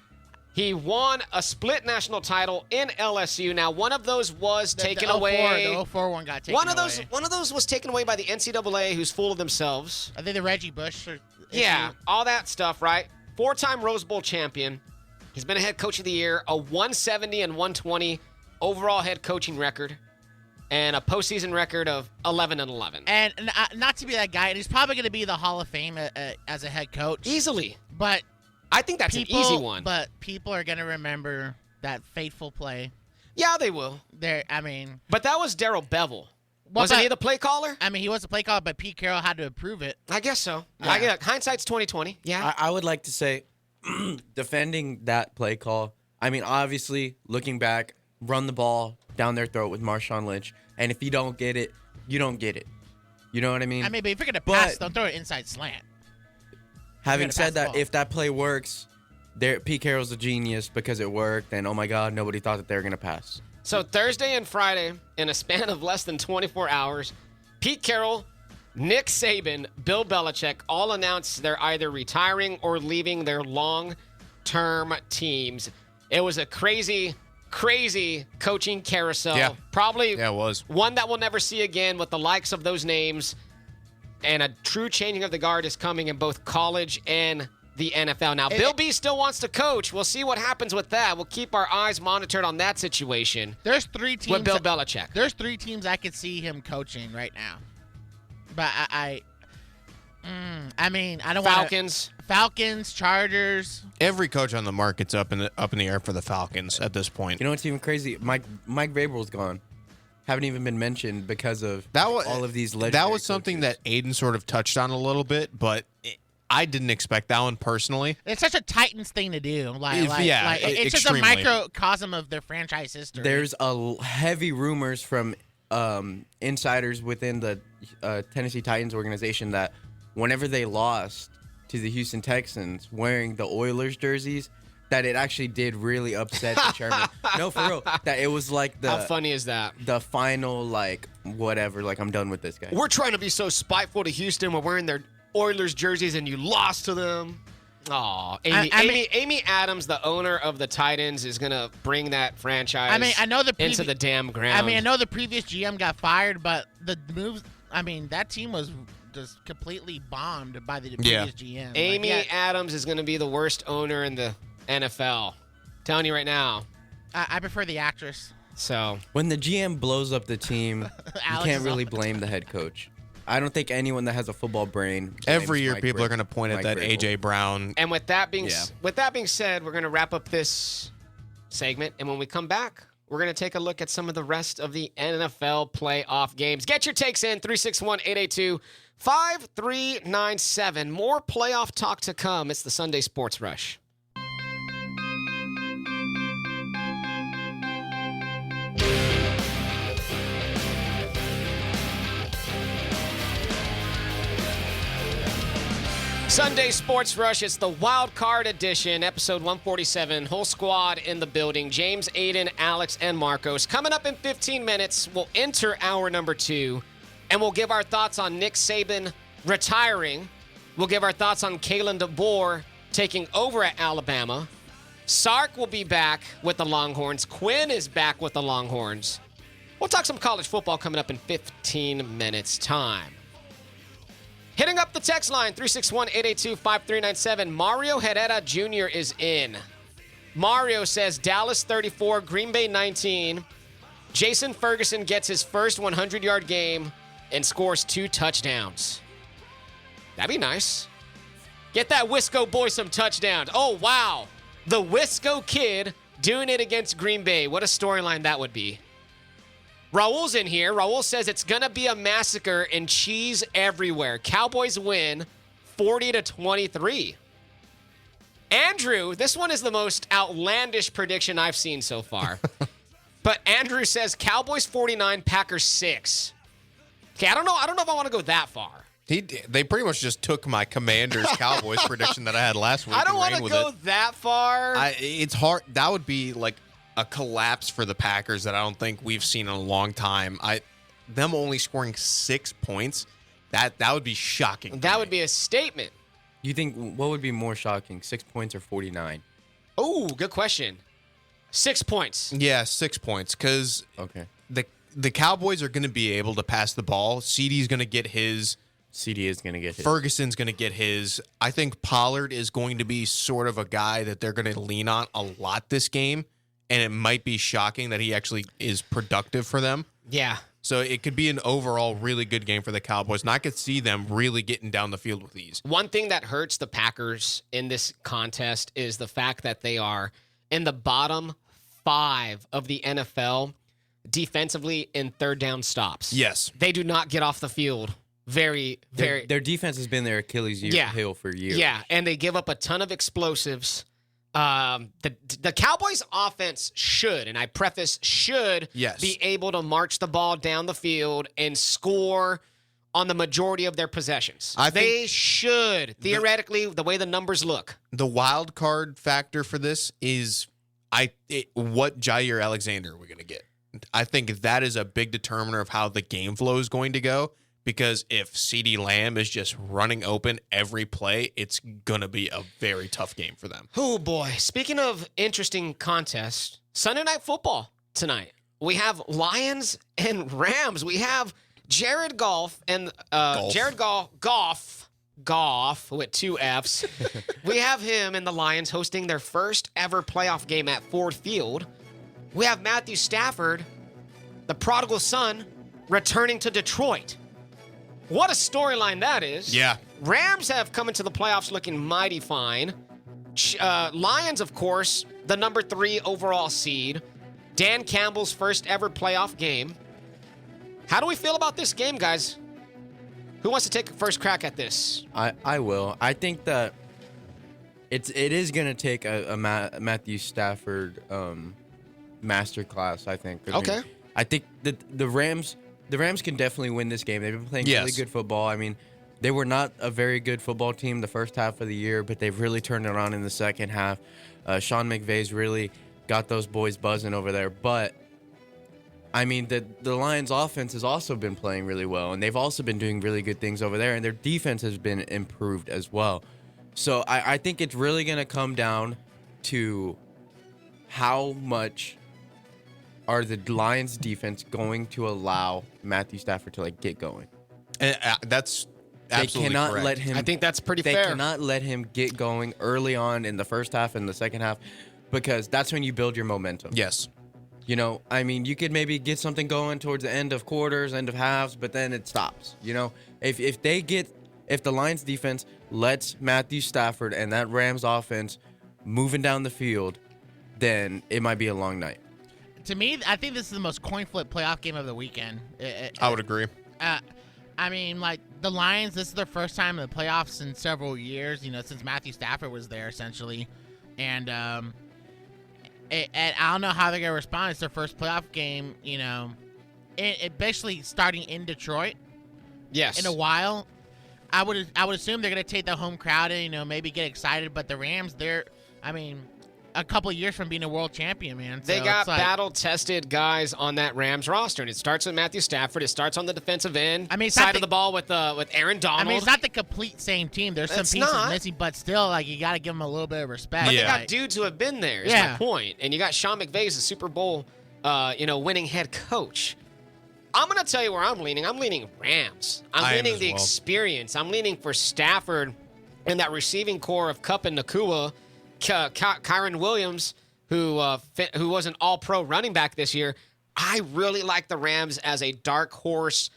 He won a split national title in LSU. Now, one of those was taken away. The 04 one got taken away. One of those was taken away by the NCAA, who's full of themselves. I think the Reggie Bush. Yeah, all that stuff, right? 4-time Rose Bowl champion. He's been a head coach of the year, a 170 and 120 overall head coaching record, and a postseason record of 11 and 11. And not to be that guy, and he's probably going to be the Hall of Fame as a head coach. Easily. But I think that's an easy one. But people are going to remember that fateful play. Yeah, they will. But that was Darrell Bevel. Wasn't he the play caller? I mean, he was the play caller, but Pete Carroll had to approve it. I guess so. Yeah. Hindsight's 20/20. Yeah. I would like to say, defending that play call, I mean, obviously, looking back, run the ball down their throat with Marshawn Lynch, and if you don't get it, you don't get it. You know what I mean? I mean, but if you're going to pass, don't throw it inside slant. Having said that, ball. if that play works, Pete Carroll's a genius because it worked, and oh my God, nobody thought that they were going to pass. So Thursday and Friday, in a span of less than 24 hours, Pete Carroll, Nick Saban, Bill Belichick all announced they're either retiring or leaving their long-term teams. It was a crazy, crazy coaching carousel. Yeah. Probably Yeah, it was. one that we'll never see again with the likes of those names. And a true changing of the guard is coming in both college and the NFL. Now, Bill B still wants to coach. We'll see what happens with that. We'll keep our eyes monitored on that situation. There's 3 teams with Bill Belichick. There's 3 teams I could see him coaching right now. But I mean, I don't want Falcons, Chargers. Every coach on the market's up in the air for the Falcons at this point. You know what's even crazy? Mike Vrabel's gone. Haven't even been mentioned because of all of these legendary That was something coaches. that Aiden sort of touched on a little bit, but I didn't expect that one personally. It's such a Titans thing to do. It's just a extremely. microcosm of their franchise history. There's heavy rumors from insiders within the Tennessee Titans organization that whenever they lost to the Houston Texans wearing the Oilers jerseys, that it actually did really upset the chairman. No, for real. That it was like How funny is that? the final, like, whatever, like, I'm done with this guy. We're trying to be so spiteful to Houston. We're wearing their Oilers jerseys, and you lost to them. Aw, Amy Adams, the owner of the Titans, is gonna bring that franchise. into the damn ground. I mean, I know the previous GM got fired, but the moves. I mean, that team was just completely bombed by the previous GM. Amy Adams is gonna be the worst owner in the NFL. Telling you right now. I prefer the actress. So when the GM blows up the team, you Alex can't is really all- blame the head coach. I don't think anyone that has a football brain. Every year, people are going to point at that A.J. Brown. And with that being said, we're going to wrap up this segment. And when we come back, we're going to take a look at some of the rest of the NFL playoff games. Get your takes in, 361-882-5397. More playoff talk to come. It's the Sunday Sports Rush. Sunday Sports Rush, it's the Wild Card Edition, episode 147, whole squad in the building. James, Adin, Alex, and Marcos. Coming up in 15 minutes, we'll enter hour number 2, and we'll give our thoughts on Nick Saban retiring. We'll give our thoughts on Kalen DeBoer taking over at Alabama. Sark will be back with the Longhorns. Quinn is back with the Longhorns. We'll talk some college football coming up in 15 minutes' time. Hitting up the text line, 361-882-5397. Mario Herrera Jr. is in. Mario says Dallas 34, Green Bay 19. Jason Ferguson gets his first 100-yard game and scores 2 touchdowns. That'd be nice. Get that Wisco boy some touchdowns. Oh, wow. The Wisco kid doing it against Green Bay. What a storyline that would be. Raul's in here. Raul says it's going to be a massacre and cheese everywhere. Cowboys win 40-23. Andrew, this one is the most outlandish prediction I've seen so far. But Andrew says Cowboys 49, Packers 6. Okay, I don't know if I want to go that far. They pretty much just took my Commanders Cowboys prediction that I had last week. I don't want to go that far. It's hard. That would be like a collapse for the Packers that I don't think we've seen in a long time. Them only scoring 6 points, that would be shocking. That would be a statement. You think what would be more shocking, 6 points or 49? Oh, good question. 6 points. Yeah, 6 points, because the Cowboys are going to be able to pass the ball. CD's going to get his. CD is going to get his. Ferguson's going to get his. I think Pollard is going to be sort of a guy that they're going to lean on a lot this game. And it might be shocking that he actually is productive for them. Yeah. So it could be an overall really good game for the Cowboys. And I could see them really getting down the field with ease. One thing that hurts the Packers in this contest is the fact that they are in the bottom 5 of the NFL defensively in third down stops. Yes. They do not get off the field very. Their defense has been their Achilles heel for years. Yeah, and they give up a ton of explosives. The Cowboys offense should, and I preface should, be able to march the ball down the field and score on the majority of their possessions. They should, theoretically, the way the numbers look. The wild card factor for this is what Jair Alexander are we going to get? I think that is a big determiner of how the game flow is going to go. Because if CeeDee Lamb is just running open every play, it's going to be a very tough game for them. Oh, boy. Speaking of interesting contests, Sunday Night Football tonight. We have Lions and Rams. We have Jared Goff and Jared Goff with 2 Fs. We have him and the Lions hosting their first ever playoff game at Ford Field. We have Matthew Stafford, the prodigal son, returning to Detroit. What a storyline that is. Yeah. Rams have come into the playoffs looking mighty fine. Lions, of course, the number 3 overall seed. Dan Campbell's first ever playoff game. How do we feel about this game, guys? Who wants to take a first crack at this? I will. I think that it is going to take a Matthew Stafford masterclass, I think. I think that the Rams can definitely win this game. They've been playing really good football. I mean, they were not a very good football team the first half of the year, but they've really turned it on in the second half. Sean McVay's really got those boys buzzing over there. But, I mean, the Lions' offense has also been playing really well, and they've also been doing really good things over there, and their defense has been improved as well. So I think it's really going to come down to how much are the Lions' defense going to allow Matthew Stafford to get going? And that's absolutely correct. Let him. I think that's pretty fair. They cannot let him get going early on in the first half and the second half, because that's when you build your momentum. Yes. You know, I mean, you could maybe get something going towards the end of quarters, end of halves, but then it stops. You know, if the Lions defense lets Matthew Stafford and that Rams offense moving down the field, then it might be a long night. To me, I think this is the most coin flip playoff game of the weekend. I would agree. I mean, like, the Lions, this is their first time in the playoffs in several years, you know, since Matthew Stafford was there, essentially. And I don't know how they're going to respond. It's their first playoff game, you know, it basically starting in Detroit. Yes. In a while. I would assume they're going to take the home crowd and, you know, maybe get excited. But the Rams, a couple of years from being a world champion, man. So they got battle-tested guys on that Rams roster, and it starts with Matthew Stafford. It starts on the defensive end, side of the ball with Aaron Donald. I mean, it's not the complete same team. There's some pieces missing, but still, like, you got to give them a little bit of respect. But they got dudes who have been there, is my point. And you got Sean McVay as a Super Bowl, winning head coach. I'm going to tell you where I'm leaning. I'm leaning Rams. I'm leaning the experience. I'm leaning for Stafford and that receiving core of Kupp and Nakua. Kyron Williams, who was an all-pro running back this year. I really like the Rams as a dark horse.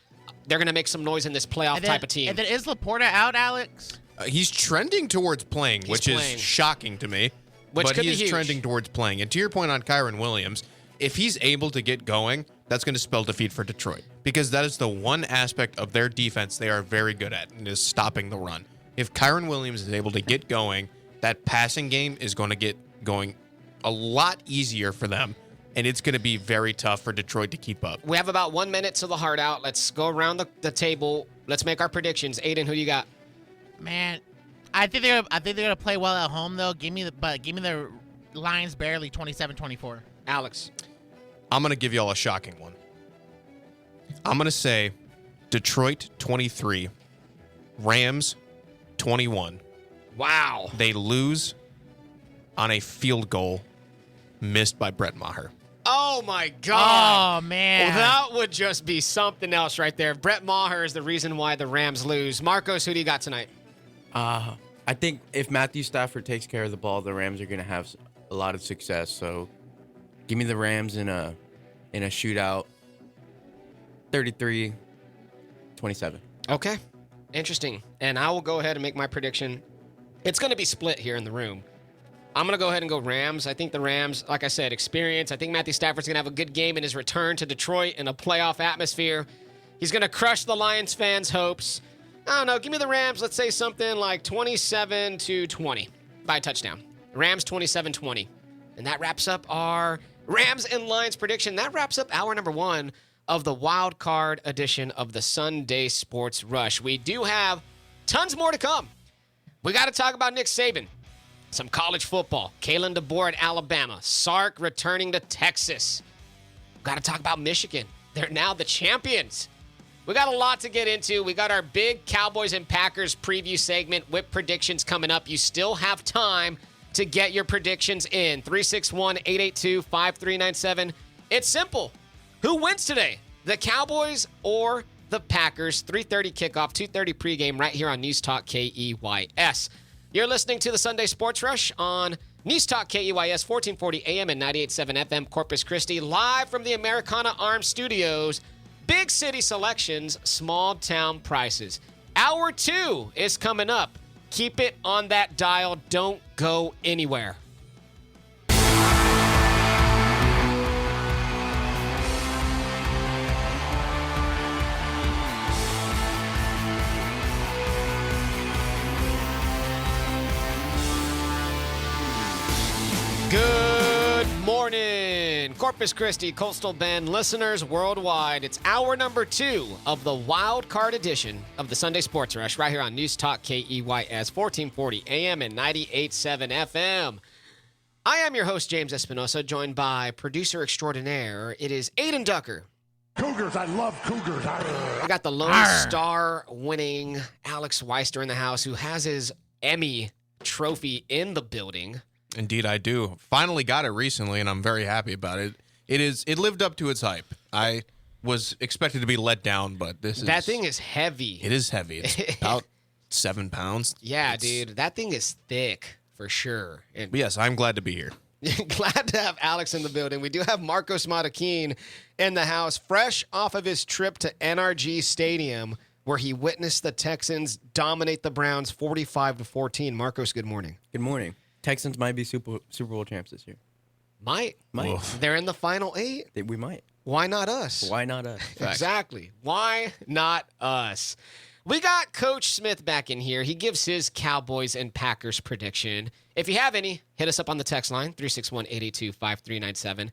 They're going to make some noise in this playoff type of team. And then is Laporta out, Alex? He's trending towards playing, which is shocking to me. But he's trending towards playing. And to your point on Kyron Williams, if he's able to get going, that's going to spell defeat for Detroit. Because that is the one aspect of their defense they are very good at, and is stopping the run. If Kyron Williams is able to get going, that passing game is going to get going a lot easier for them, and it's going to be very tough for Detroit to keep up. We have about 1 minute to the hard out. Let's go around the table. Let's make our predictions. Adin, who you got? Man, I think they're gonna play well at home though. Give me the Lions barely 27-24. Alex, I'm going to give y'all a shocking one. I'm going to say Detroit 23, Rams 21. Wow. They lose on a field goal missed by Brett Maher. Oh, my God. Oh, man. Well, that would just be something else right there. Brett Maher is the reason why the Rams lose. Marcos, who do you got tonight? I think if Matthew Stafford takes care of the ball, the Rams are going to have a lot of success. So give me the Rams in a shootout, 33-27. Okay. Interesting. And I will go ahead and make my prediction. It's going to be split here in the room. I'm going to go ahead and go Rams. I think the Rams, like I said, experience. I think Matthew Stafford's going to have a good game in his return to Detroit in a playoff atmosphere. He's going to crush the Lions fans' hopes. I don't know. Give me the Rams. Let's say something like 27-20 by a touchdown. Rams 27-20. And that wraps up our Rams and Lions prediction. That wraps up hour number 1 of the wild card edition of the Sunday Sports Rush. We do have tons more to come. We got to talk about Nick Saban, some college football, Kalen DeBoer at Alabama, Sark returning to Texas. We got to talk about Michigan. They're now the champions. We got a lot to get into. We got our big Cowboys and Packers preview segment with predictions coming up. You still have time to get your predictions in. 361-882-5397. It's simple. Who wins today? The Cowboys or the Packers? 3:30 kickoff, 2:30 pregame right here on News Talk KEYS. You're listening to the Sunday Sports Rush on News Talk KEYS, 1440 AM and 98.7 FM, Corpus Christi, live from the Americana Arms Studios. Big city selections, small town prices. Hour 2 is coming up. Keep it on that dial. Don't go anywhere. Good morning, Corpus Christi, Coastal Bend listeners worldwide. It's hour number 2 of the wild card edition of the Sunday Sports Rush right here on News Talk KEYS, 1440 AM and 98.7 FM. I am your host, James Espinosa, joined by producer extraordinaire. It is Adin Ducker. Cougars, I love Cougars. I got the Lone Star winning Alex Weister in the house, who has his Emmy trophy in the building. Indeed, I do. Finally got it recently, and I'm very happy about it. It lived up to its hype. I was expected to be let down, but that thing is heavy. It is heavy. It's about 7 pounds. Yeah, dude, that thing is thick for sure. But yes, I'm glad to be here. Glad to have Alex in the building. We do have Marcos Matakin in the house, fresh off of his trip to NRG Stadium, where he witnessed the Texans dominate the Browns 45-14. Marcos, good morning. Good morning. Texans might be Super Bowl champs this year. Might. They're in the final 8. We might. Why not us? Why not us? Exactly. Why not us? We got Coach Smith back in here. He gives his Cowboys and Packers prediction. If you have any, hit us up on the text line, 361-882-5397.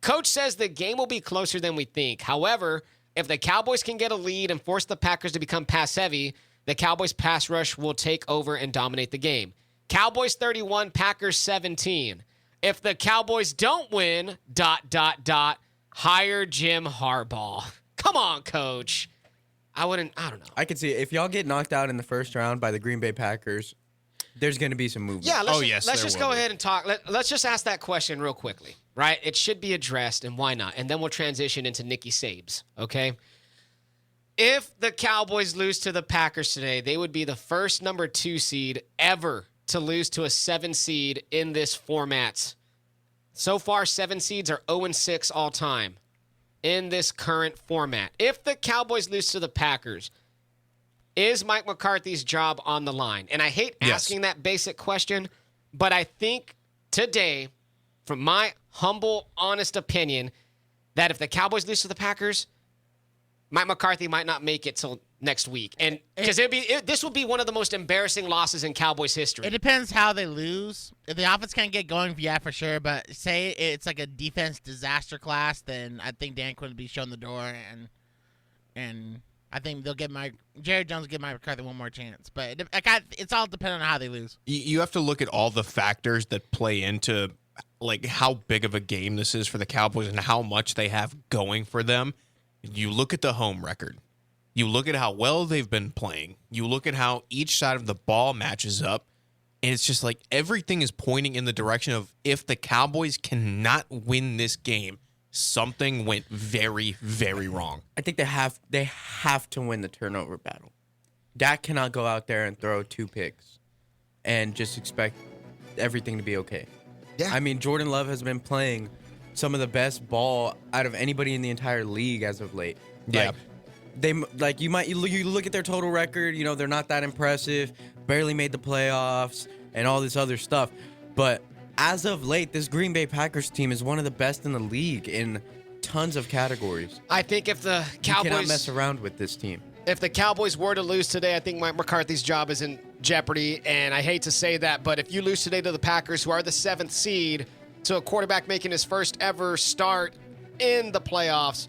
Coach says the game will be closer than we think. However, if the Cowboys can get a lead and force the Packers to become pass-heavy, the Cowboys' pass rush will take over and dominate the game. Cowboys 31, Packers 17. If the Cowboys don't win, ... hire Jim Harbaugh. Come on, Coach. I don't know. I could see it. If y'all get knocked out in the first round by the Green Bay Packers, there's going to be some movement. Yeah, let's just go ahead and talk. Let's just ask that question real quickly, right? It should be addressed, and why not? And then we'll transition into Nicky Sabes, okay? If the Cowboys lose to the Packers today, they would be the first number 2 seed ever to lose to a 7 seed in this format. So far, 7 seeds are 0-6 all time in this current format. If the Cowboys lose to the Packers, is Mike McCarthy's job on the line? And I hate asking that basic question, but I think today, from my humble, honest opinion, that if the Cowboys lose to the Packers, Mike McCarthy might not make it till next week. And because this will be one of the most embarrassing losses in Cowboys history. It depends how they lose. If the offense can't get going, yeah, for sure. But say it's like a defense disaster class, then I think Dan Quinn will be shown the door, and I think they'll get Jerry Jones will give Mike McCarthy one more chance. But it's all dependent on how they lose. You have to look at all the factors that play into like how big of a game this is for the Cowboys and how much they have going for them. You look at the home record. You look at how well they've been playing. You look at how each side of the ball matches up. And it's just like everything is pointing in the direction of if the Cowboys cannot win this game, something went very, very wrong. I think they have to win the turnover battle. Dak cannot go out there and throw 2 picks and just expect everything to be okay. Yeah. I mean, Jordan Love has been playing some of the best ball out of anybody in the entire league as of late. Yeah. You look at their total record, they're not that impressive, barely made the playoffs and all this other stuff. But as of late, this Green Bay Packers team is one of the best in the league in tons of categories. I think if the Cowboys you cannot mess around with this team. If the Cowboys were to lose today, I think Mike McCarthy's job is in jeopardy. And I hate to say that, but if you lose today to the Packers, who are the 7th seed, to a quarterback making his first ever start in the playoffs,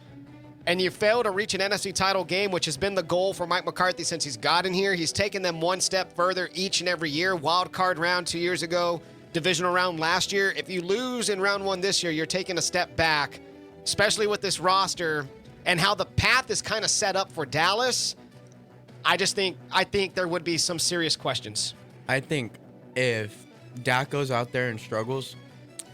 and you fail to reach an NFC title game, which has been the goal for Mike McCarthy since he's gotten here. He's taken them one step further each and every year. Wildcard round 2 years ago, divisional round last year. If you lose in round 1 this year, you're taking a step back, especially with this roster and how the path is kind of set up for Dallas. I think there would be some serious questions. I think if Dak goes out there and struggles,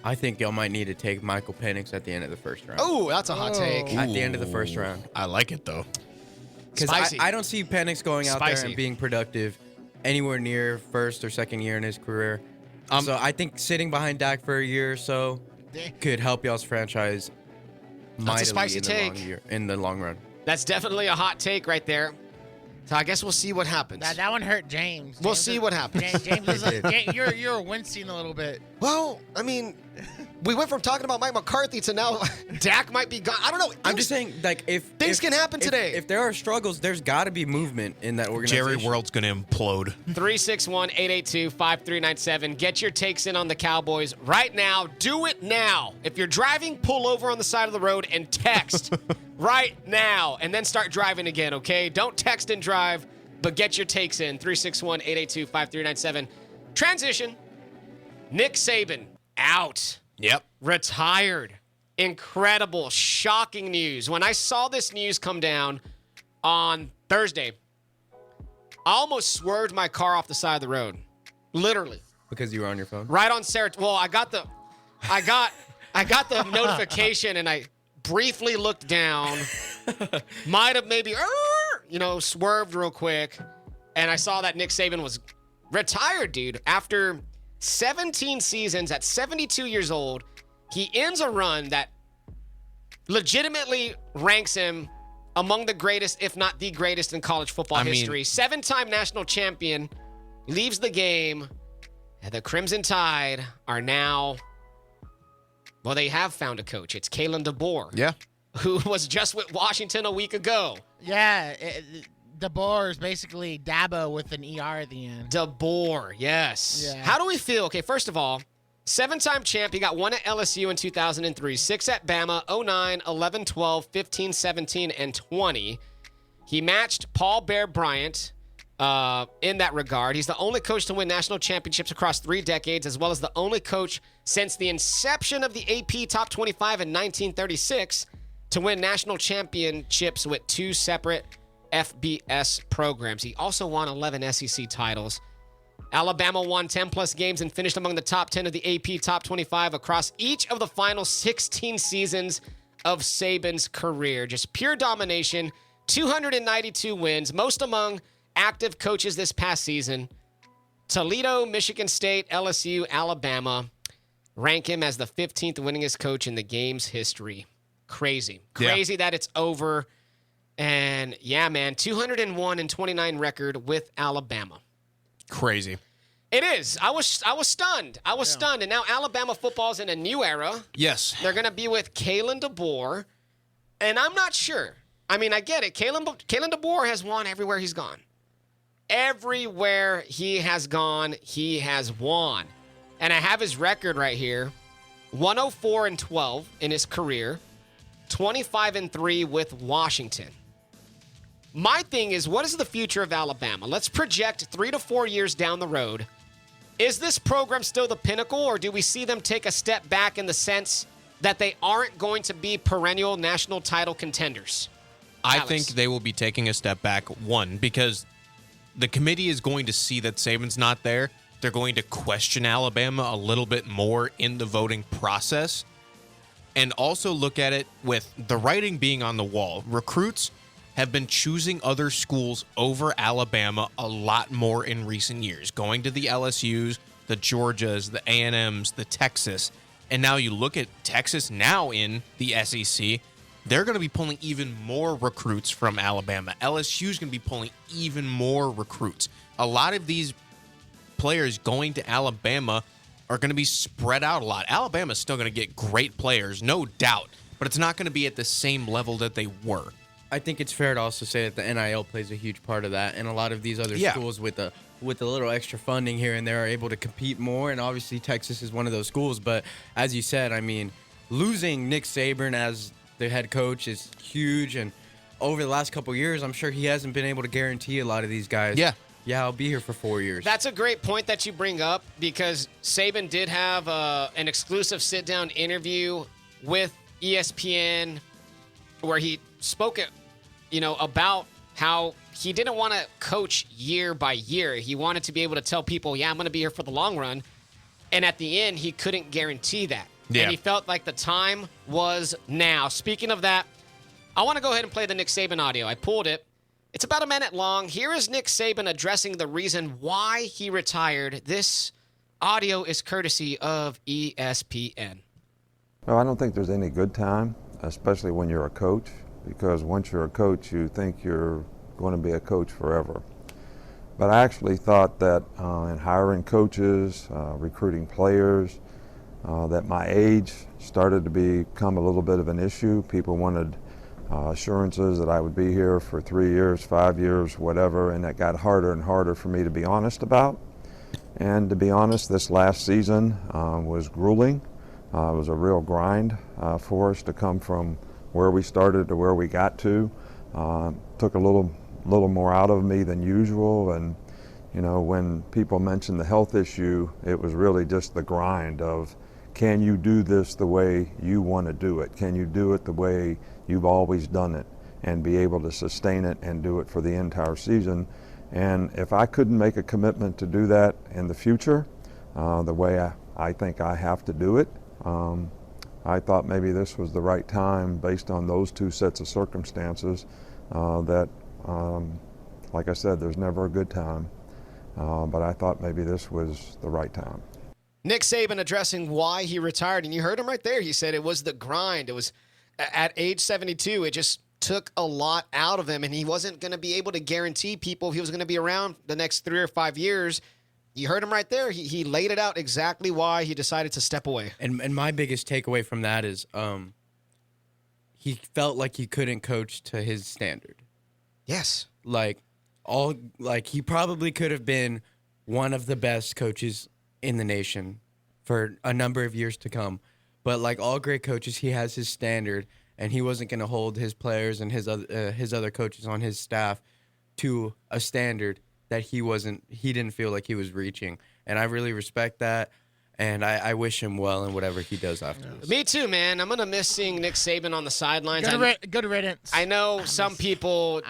I think y'all might need to take Michael Penix at the end of the first round. Oh, that's a hot take. At the end of the first round. I like it, though. Because I don't see Penix going out there and being productive anywhere near first or second year in his career. So I think sitting behind Dak for a year or so could help y'all's franchise mightily in the long run. That's definitely a hot take right there. So I guess we'll see what happens. That one hurt James. We'll see what happens. James is you're wincing a little bit. Well, I mean, we went from talking about Mike McCarthy to now Dak might be gone. I don't know. I'm just saying, if things can happen today. If there are struggles, there's got to be movement in that organization. Jerry World's going to implode. 361-882-5397. Get your takes in on the Cowboys right now. Do it now. If you're driving, pull over on the side of the road and text right now, and then start driving again, okay? Don't text and drive, but get your takes in. 361-882-5397. Transition. Nick Saban out. Yep. Retired. Incredible, shocking news. When I saw this news come down on Thursday, I almost swerved my car off the side of the road. Literally. Because you were on your phone? Right on Sarah. Well, I got the notification and I briefly looked down. Might have maybe swerved real quick. And I saw that Nick Saban was retired, dude. After 17 seasons at 72 years old. He ends a run that legitimately ranks him among the greatest, if not the greatest, in college football history. 7-time national champion, leaves the game, and the Crimson Tide are now, well, they have found a coach. It's Kalen DeBoer. Yeah. Who was just with Washington a week ago. Yeah, DeBoer is basically Dabo with an ER at the end. DeBoer, yes. Yeah. How do we feel? Okay, first of all, 7-time champ. He got 1 at LSU in 2003, 6 at Bama, 09, 11, 12, 15, 17, and 20. He matched Paul Bear Bryant in that regard. He's the only coach to win national championships across 3 decades, as well as the only coach since the inception of the AP Top 25 in 1936 to win national championships with 2 separate FBS programs. He also won 11 SEC titles. Alabama won 10-plus games and finished among the top 10 of the AP Top 25 across each of the final 16 seasons of Saban's career. Just pure domination, 292 wins, most among active coaches this past season. Toledo, Michigan State, LSU, Alabama rank him as the 15th winningest coach in the game's history. Crazy that it's over. And yeah, man, 201-29 record with Alabama. Crazy. It is. I was stunned. I was stunned. And now Alabama football's in a new era. Yes. They're going to be with Kalen DeBoer. And I'm not sure. I mean, I get it. Kalen DeBoer has won everywhere he's gone. Everywhere he has gone, he has won. And I have his record right here. 104-12 in his career. 25-3 with Washington. My thing is, what is the future of Alabama? Let's project 3 to 4 years down the road. Is this program still the pinnacle, or do we see them take a step back in the sense that they aren't going to be perennial national title contenders? I Alex. think they will be taking a step back, one, because the committee is going to see that Saban's not there. They're going to question Alabama a little bit more in the voting process, and also look at it with the writing being on the wall. Recruits have been choosing other schools over Alabama a lot more in recent years, going to the LSUs, the Georgias, the A&Ms, the Texas, and now you look at Texas now in the SEC, they're going to be pulling even more recruits from Alabama. LSU's going to be pulling even more recruits. A lot of these players going to Alabama are going to be spread out a lot. Alabama's still going to get great players, no doubt, but it's not going to be at the same level that they were. I think it's fair to also say that the NIL plays a huge part of that, and a lot of these other schools with a little extra funding here and there are able to compete more, and obviously Texas is one of those schools. But as you said, I mean, losing Nick Saban as the head coach is huge, and over the last couple of years, I'm sure he hasn't been able to guarantee a lot of these guys. Yeah, I'll be here for 4 years. That's a great point that you bring up, because Saban did have an exclusive sit-down interview with ESPN where he spoke about how he didn't want to coach year by year. He wanted to be able to tell people, yeah, I'm going to be here for the long run. And at the end, he couldn't guarantee that. Yeah. And he felt like the time was now. Speaking of that, I want to go ahead and play the Nick Saban audio. I pulled it. It's about a minute long. Here is Nick Saban addressing the reason why he retired. This audio is courtesy of ESPN. Well, I don't think there's any good time, especially when you're a coach, because once you're a coach, you think you're going to be a coach forever. But I actually thought that in hiring coaches, recruiting players, that my age started to become a little bit of an issue. People wanted assurances that I would be here for 3 years, 5 years, whatever, and that got harder and harder for me to be honest about. And to be honest, this last season was grueling. It was a real grind for us to come from where we started to where we got to. Took a little more out of me than usual, and when people mentioned the health issue, it was really just the grind of, can you do this the way you want to do it? Can you do it the way you've always done it and be able to sustain it and do it for the entire season? And if I couldn't make a commitment to do that in the future, the way I think I have to do it, I thought maybe this was the right time based on those two sets of circumstances that, like I said, there's never a good time, but I thought maybe this was the right time. Nick Saban addressing why he retired, and you heard him right there. He said it was the grind. It was at age 72, it just took a lot out of him, and he wasn't going to be able to guarantee people he was going to be around the next 3 or 5 years. You heard him right there. He laid it out exactly why he decided to step away. And my biggest takeaway from that is he felt like he couldn't coach to his standard. Yes. He probably could have been one of the best coaches in the nation for a number of years to come. But like all great coaches, he has his standard, and he wasn't going to hold his players and his other coaches on his staff to a standard that he didn't feel like he was reaching. And I really respect that, and I wish him well in whatever he does after this. Me too, man. I'm going to miss seeing Nick Saban on the sidelines. Good riddance. I know some people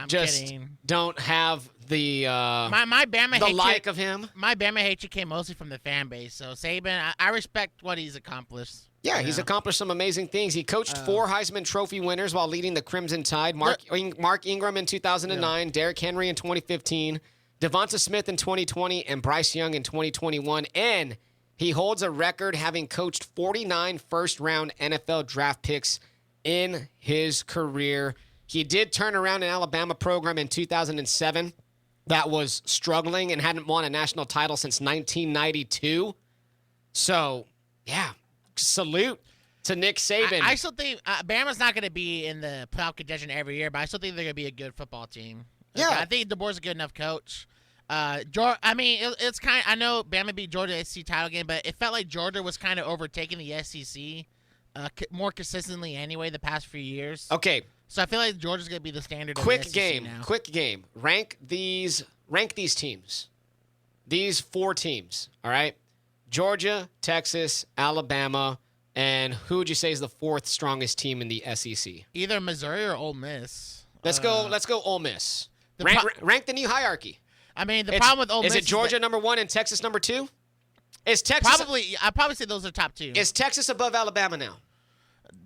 don't have the my Bama the like of him. My Bama hatred came mostly from the fan base. So Saban, I respect what he's accomplished. Yeah, he's accomplished some amazing things. He coached 4 Heisman Trophy winners while leading the Crimson Tide. Mark Ingram in 2009, Derrick Henry in 2015, Devonta Smith in 2020, and Bryce Young in 2021. And he holds a record having coached 49 first-round NFL draft picks in his career. He did turn around an Alabama program in 2007 that was struggling and hadn't won a national title since 1992. So, yeah. Salute to Nick Saban. I still think Bama's not going to be in the playoff contention every year, but I still think they're going to be a good football team. Yeah. I think DeBoer's a good enough coach. It's kind of, I know Bama beat Georgia SEC title game, but it felt like Georgia was kind of overtaking the SEC more consistently anyway the past few years. Okay. So I feel like Georgia's going to be the standard Quick of the SEC now. Quick game. Rank these teams. These 4 teams, all right? Georgia, Texas, Alabama, and who would you say is the 4th strongest team in the SEC? Either Missouri or Ole Miss. Let's go Ole Miss. Rank the new hierarchy. I mean, the problem with Ole Miss is it Georgia number 1 and Texas number 2? Is Texas I'd probably say those are top 2. Is Texas above Alabama now?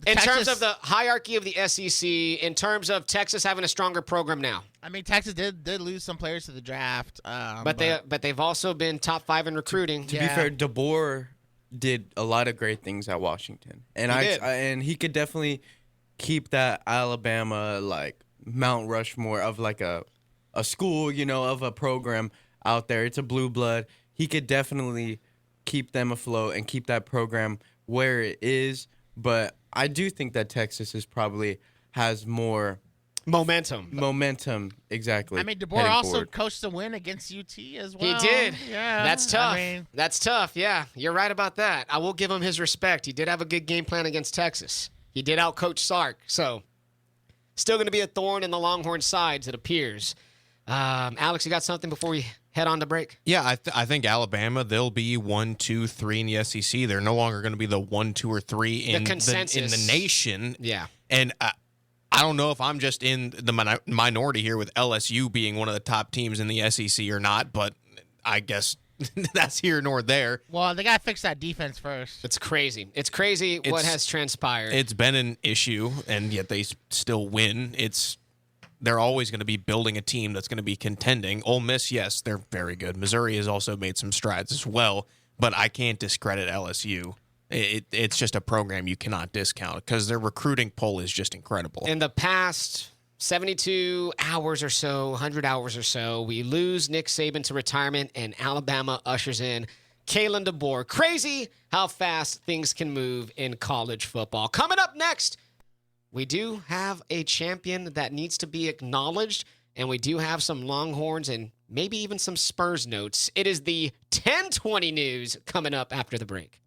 In terms of the hierarchy of the SEC, in terms of Texas having a stronger program now. I mean, Texas did lose some players to the draft. But they've also been top 5 in recruiting. To be fair, DeBoer did a lot of great things at Washington. And he could definitely keep that Alabama, like, Mount Rushmore of, like, a school, of a program out there. It's a blue blood. He could definitely keep them afloat and keep that program where it is. But I do think that Texas has more momentum, exactly. I mean, DeBoer also coached a win against UT as well. He did. Yeah. That's tough. That's tough. Yeah, you're right about that. I will give him his respect. He did have a good game plan against Texas. He did outcoach Sark. So, still going to be a thorn in the Longhorn sides, it appears. Alex, you got something before we head on to break? Yeah, I think Alabama, they'll be 1, 2, 3 in the SEC. They're no longer going to be the 1, 2, or 3 in the nation. Yeah. And I don't know if I'm just in the minority here with LSU being one of the top teams in the SEC or not, but I guess that's here nor there. Well, they got to fix that defense first. It's crazy. It's crazy what has transpired. It's been an issue, and yet they still win. They're always going to be building a team that's going to be contending. Ole Miss, yes, they're very good. Missouri has also made some strides as well, but I can't discredit LSU. It's just a program you cannot discount because their recruiting pull is just incredible. In the past 72 hours or so, 100 hours or so, we lose Nick Saban to retirement, and Alabama ushers in Kalen DeBoer. Crazy how fast things can move in college football. Coming up next, we do have a champion that needs to be acknowledged, and we do have some Longhorns and maybe even some Spurs notes. It is the 1020 news coming up after the break.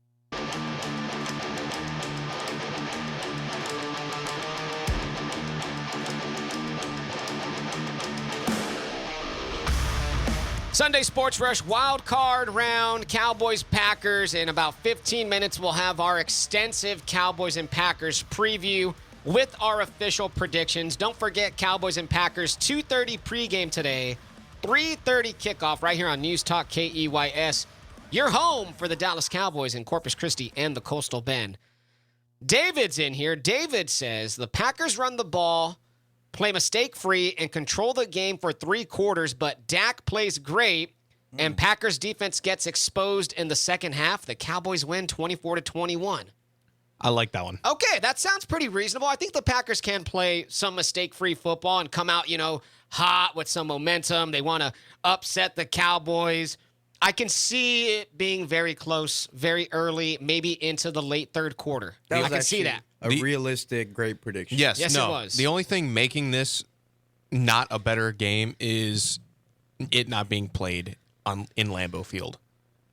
Sunday Sports Rush Wildcard Round, Cowboys, Packers. In about 15 minutes, we'll have our extensive Cowboys and Packers preview with our official predictions. Don't forget Cowboys and Packers, 2:30 pregame today, 3:30 kickoff right here on News Talk KEYS. Your home for the Dallas Cowboys in Corpus Christi and the Coastal Bend. David's in here. David says the Packers run the ball, play mistake-free, and control the game for 3 quarters, but Dak plays great. and Packers defense gets exposed in the second half. The Cowboys win 24-21. I like that one. Okay, that sounds pretty reasonable. I think the Packers can play some mistake-free football and come out, hot with some momentum. They want to upset the Cowboys. I can see it being very close, very early, maybe into the late third quarter. I can see that. A realistic, great prediction. Yes, Yes, no. it was. The only thing making this not a better game is it not being played in Lambeau Field.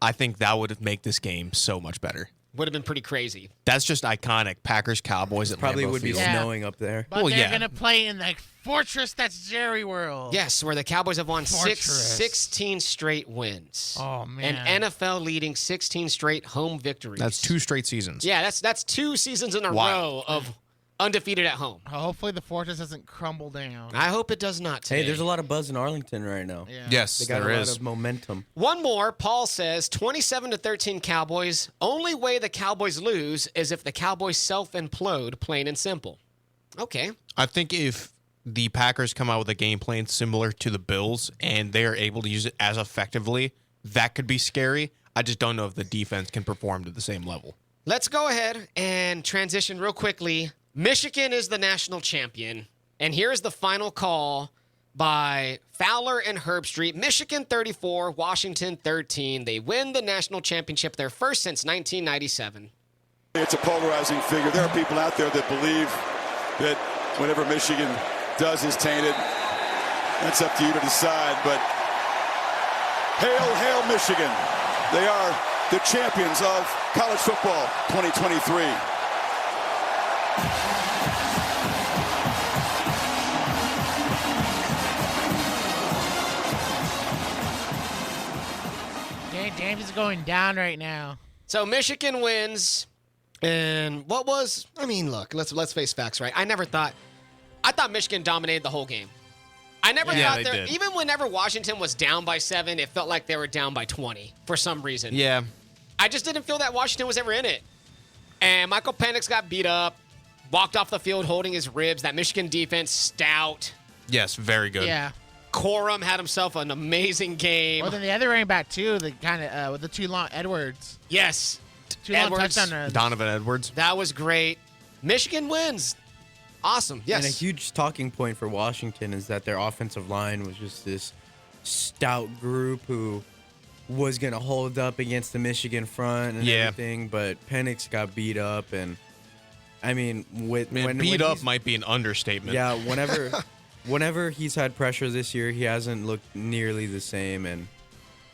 I think that would make this game so much better. Would have been pretty crazy. That's just iconic. Packers, Cowboys at Probably Lambeau would be Field. snowing up there. But Well, they're yeah. going to play in the fortress that's Jerry World. Yes, where the Cowboys have won Fortress. 16 straight wins. Oh, man. And NFL leading 16 straight home victories. That's 2 straight seasons. Yeah, that's 2 seasons in a Wow. row of undefeated at home. Hopefully the fortress doesn't crumble down. I hope it does not today. Hey, there's a lot of buzz in Arlington right now. Yeah. Yes, They got there a lot is. of momentum. One more, Paul says, 27-13 Cowboys. Only way the Cowboys lose is if the Cowboys self-implode, plain and simple. Okay. I think if the Packers come out with a game plan similar to the Bills and they are able to use it as effectively, that could be scary. I just don't know if the defense can perform to the same level. Let's go ahead and transition real quickly. Michigan is the national champion, and here's the final call by Fowler and Herbstreit. Michigan 34, Washington 13. They win the national championship, their first since 1997. It's a polarizing figure. There are people out there that believe that whatever Michigan does is tainted. That's up to you to decide, but hail, hail Michigan. They are the champions of college football 2023. James is going down right now. So Michigan wins, and look, let's face facts, right? I thought Michigan dominated the whole game. I never Yeah, thought they did. even whenever Washington was down by 7, it felt like they were down by 20 for some reason. Yeah. I just didn't feel that Washington was ever in it. And Michael Penix got beat up, walked off the field holding his ribs. That Michigan defense, stout. Yes, very good. Yeah. Corum had himself an amazing game. Well, then the other running back, too, the kind of with the two long Edwards. Yes. Two long Edwards. touchdown runs. Donovan Edwards. That was great. Michigan wins. Awesome. Yes. And a huge talking point for Washington is that their offensive line was just this stout group who was going to hold up against the Michigan front and everything, but Penix got beat up. And, I mean, Beat up might be an understatement. Yeah, whenever he's had pressure this year, he hasn't looked nearly the same, and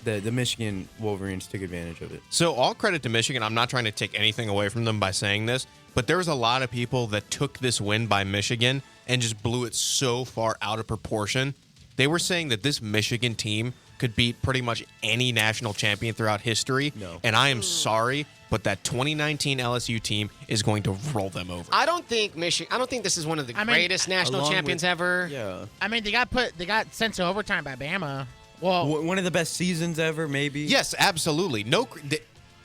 the Michigan Wolverines took advantage of it. So all credit to Michigan. I'm not trying to take anything away from them by saying this, but there was a lot of people that took this win by Michigan and just blew it so far out of proportion. They were saying that this Michigan team could beat pretty much any national champion throughout history. No. And I am sorry, but that 2019 LSU team is going to roll them over. I don't think this is one of the greatest national along champions with- ever. Yeah. I mean, they got sent to overtime by Bama. Well, One of the best seasons ever, maybe. Yes, absolutely.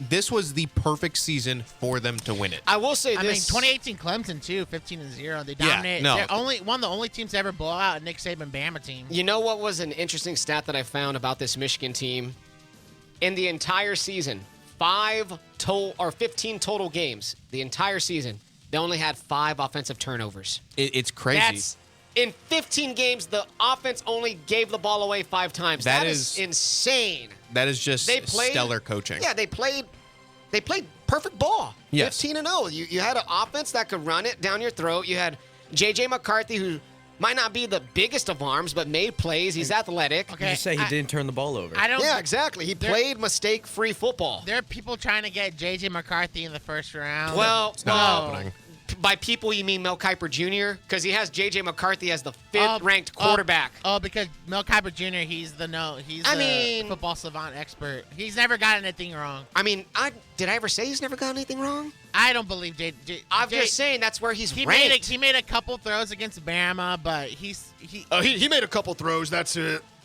This was the perfect season for them to win it. I will say I mean, this. 2018 Clemson too, 15-0. They Yeah, dominated. no. They're one of the only teams to ever blow out a Nick Saban Bama team. You know what was an interesting stat that I found about this Michigan team? In the entire season, 15 total games, the entire season, they only had 5 offensive turnovers. It's crazy. That's in 15 games, the offense only gave the ball away 5 times. That That is insane. That is just They played stellar coaching. Yeah, they played perfect ball. Yes. 15-0. You had an offense that could run it down your throat. You had J.J. McCarthy, who might not be the biggest of arms, but made plays. He's athletic. Okay, Just say he didn't turn the ball over. I don't. Yeah, exactly. He played mistake-free football. There are people trying to get J.J. McCarthy in the first round. Well, It's not happening. by people, you mean Mel Kiper Jr.? Because he has J.J. McCarthy as the 5th-ranked quarterback. Because Mel Kiper Jr. He's the football savant expert. He's never got anything wrong. I mean, did I ever say he's never got anything wrong? I don't believe J.J. I'm just saying that's where he's He ranked. made a couple throws against Bama, but he He made a couple throws. That's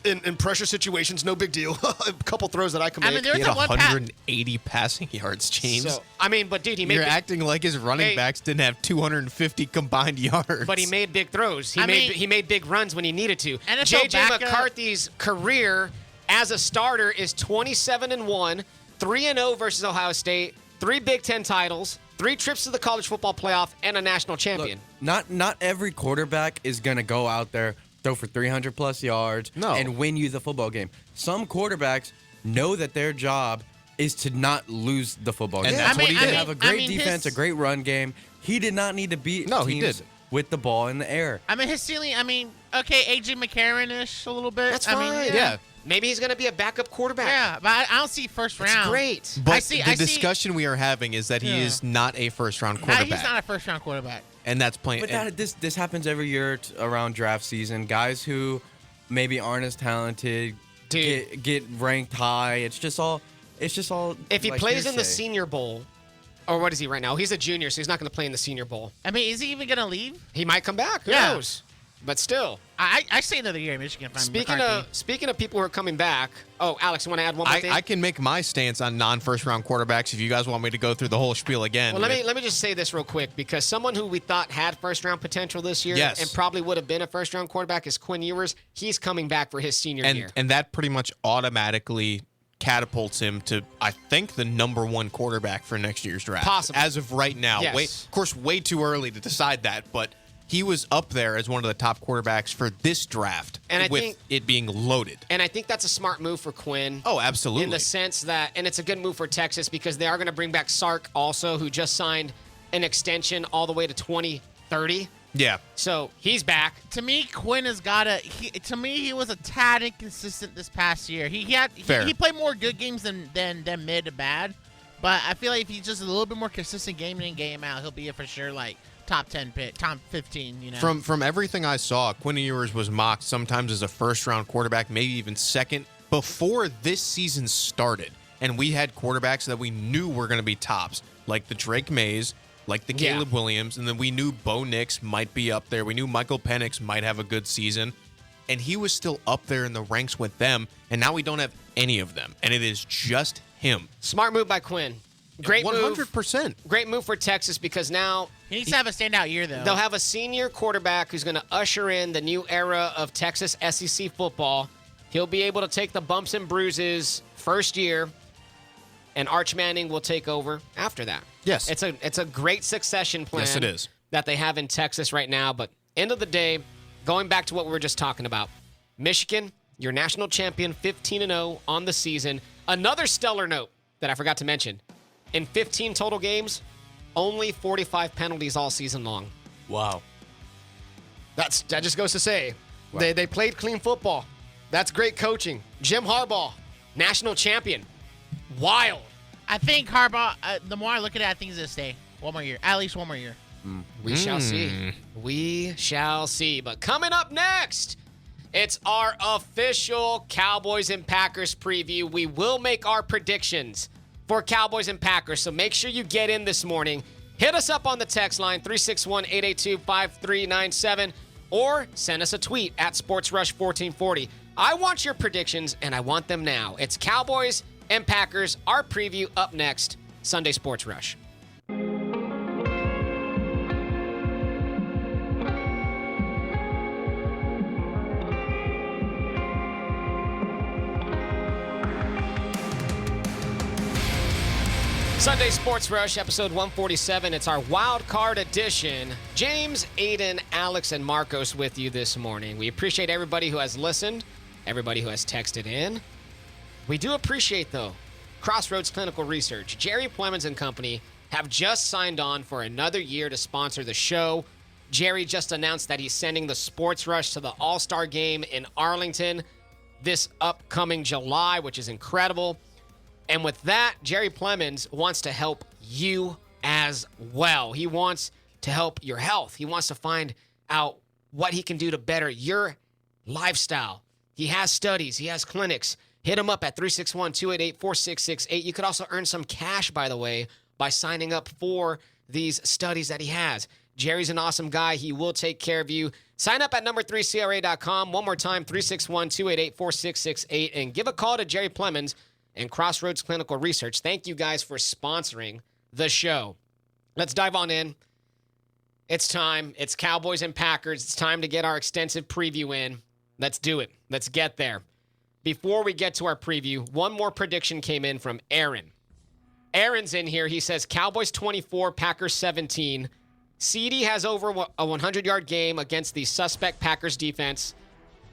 in pressure situations, no big deal. A couple throws that I can make. I mean, there He was had that one 180 passing yards, James. So, I mean, but dude, he made You're big, acting like his running Hey. backs didn't have 250 combined yards. but he made big throws. He I mean- made big runs when he needed to. NFL J.J. backup- McCarthy's career as a starter is 27-1, 3-0 versus Ohio State, 3 Big Ten titles, 3 trips to the college football playoff, and a national champion. Look, not every quarterback is going to go out there, throw for 300-plus yards, and win you the football game. Some quarterbacks know that their job is to not lose the football game. And that's what he did. They have a great defense, a great run game. He did not need to beat teams with the ball in the air. I mean, his ceiling, okay, A.J. McCarron-ish a little bit. That's fine. Yeah. Maybe he's going to be a backup quarterback. Yeah, but I don't see first round. That's great. But the discussion we are having is that he is not a first-round quarterback. He's not a first-round quarterback. And that's playing. But this happens every year around draft season. Guys who maybe aren't as talented get ranked high. It's just all. If he plays in the Senior Bowl, or what is he right now? He's a junior, so he's not going to play in the Senior Bowl. I mean, is he even going to leave? He might come back. Who knows? But still. I say another year, Michigan. Speaking of people who are coming back. Oh, Alex, you want to add one more thing? I can make my stance on non-first-round quarterbacks if you guys want me to go through the whole spiel again. Well, let me just say this real quick, because someone who we thought had first-round potential this year and probably would have been a first-round quarterback is Quinn Ewers. He's coming back for his senior year. And that pretty much automatically catapults him to, I think, the number 1 quarterback for next year's draft. Possibly. As of right now. Yes. Of course, way too early to decide that, but he was up there as one of the top quarterbacks for this draft, and I think it being loaded. And I think that's a smart move for Quinn. Oh, absolutely. In the sense that, and it's a good move for Texas because they are going to bring back Sark also, who just signed an extension all the way to 2030. Yeah. So he's back. To me, Quinn has got to. To me, he was a tad inconsistent this past year. He played more good games than mid to bad, but I feel like if he's just a little bit more consistent game in and game out, he'll be a for sure top 10 pick, top 15, you know. From everything I saw, Quinn Ewers was mocked sometimes as a first-round quarterback, maybe even second, before this season started. And we had quarterbacks that we knew were going to be tops, like the Drake Mays, like the Caleb Williams, and then we knew Bo Nix might be up there. We knew Michael Penix might have a good season. And he was still up there in the ranks with them, and now we don't have any of them. And it is just him. Smart move by Quinn. Great 100%. move. Great move for Texas because now he needs to have a standout year, though. They'll have a senior quarterback who's going to usher in the new era of Texas SEC football. He'll be able to take the bumps and bruises first year, and Arch Manning will take over after that. Yes. It's a great succession plan. Yes, it is. That they have in Texas right now. But end of the day, going back to what we were just talking about, Michigan, your national champion, 15-0 on the season. Another stellar note that I forgot to mention. In 15 total games, only 45 penalties all season long. Wow. That just goes to say, they played clean football. That's great coaching. Jim Harbaugh, national champion. Wild. I think Harbaugh, the more I look at it, I think he's going to stay. One more year. At least one more year. We shall see. We shall see. But coming up next, it's our official Cowboys and Packers preview. We will make our predictions for Cowboys and Packers, so make sure you get in this morning. Hit us up on the text line, 361-882-5397, or send us a tweet at SportsRush1440. I want your predictions, and I want them now. It's Cowboys and Packers, our preview up next, Sunday Sports Rush. Sunday Sports Rush, episode 147. It's our wild card edition. James, Adin, Alex, and Marcos with you this morning. We appreciate everybody who has listened, everybody who has texted in. We do appreciate, though, Crossroads Clinical Research. Jerry Plemons and Company have just signed on for another year to sponsor the show. Jerry just announced that he's sending the Sports Rush to the All-Star Game in Arlington this upcoming July, which is incredible. And with that, Jerry Plemons wants to help you as well. He wants to help your health. He wants to find out what he can do to better your lifestyle. He has studies. He has clinics. Hit him up at 361-288-4668. You could also earn some cash, by the way, by signing up for these studies that he has. Jerry's an awesome guy. He will take care of you. Sign up at number3cra.com. One more time, 361-288-4668. And give a call to Jerry Plemons and Crossroads Clinical Research. Thank you guys for sponsoring the show. Let's dive on in. It's time. It's Cowboys and Packers. It's time to get our extensive preview in. Let's do it. Let's get there. before we get to our preview, one more prediction came in from Aaron. Aaron's in here. He says Cowboys 24, Packers 17. CD has over a 100-yard game against the suspect Packers defense.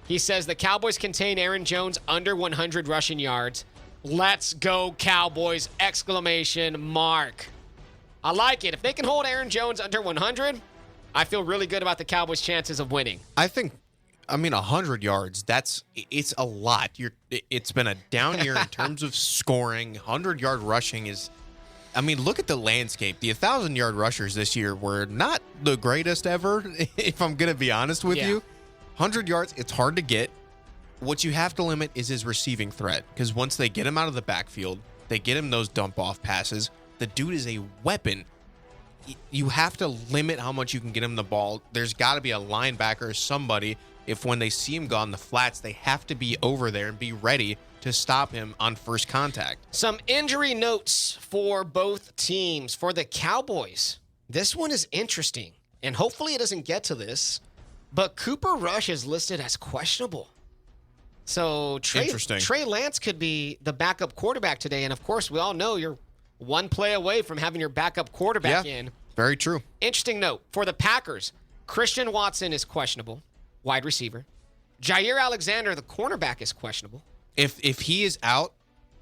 He says the Cowboys contain Aaron Jones under 100 rushing yards. Let's go, Cowboys! Exclamation mark. I like it. If they can hold Aaron Jones under 100, I feel really good about the Cowboys' chances of winning. I think, 100 yards, it's a lot. It's been a down year in terms of scoring. 100-yard rushing is, look at the landscape. The 1,000-yard rushers this year were not the greatest ever, if I'm going to be honest with you. 100 yards, it's hard to get. What you have to limit is his receiving threat, because once they get him out of the backfield, they get him those dump-off passes. The dude is a weapon. You have to limit how much you can get him the ball. There's got to be a linebacker or somebody. If when they see him go on the flats, they have to be over there and be ready to stop him on first contact. Some injury notes for both teams. For the Cowboys, this one is interesting, and hopefully it doesn't get to this, but Cooper Rush is listed as questionable. So Trey Lance could be the backup quarterback today, and of course we all know you're one play away from having your backup quarterback in. Very true. Interesting note. For the Packers, Christian Watson is questionable, wide receiver. Jair Alexander, the cornerback, is questionable. If he is out,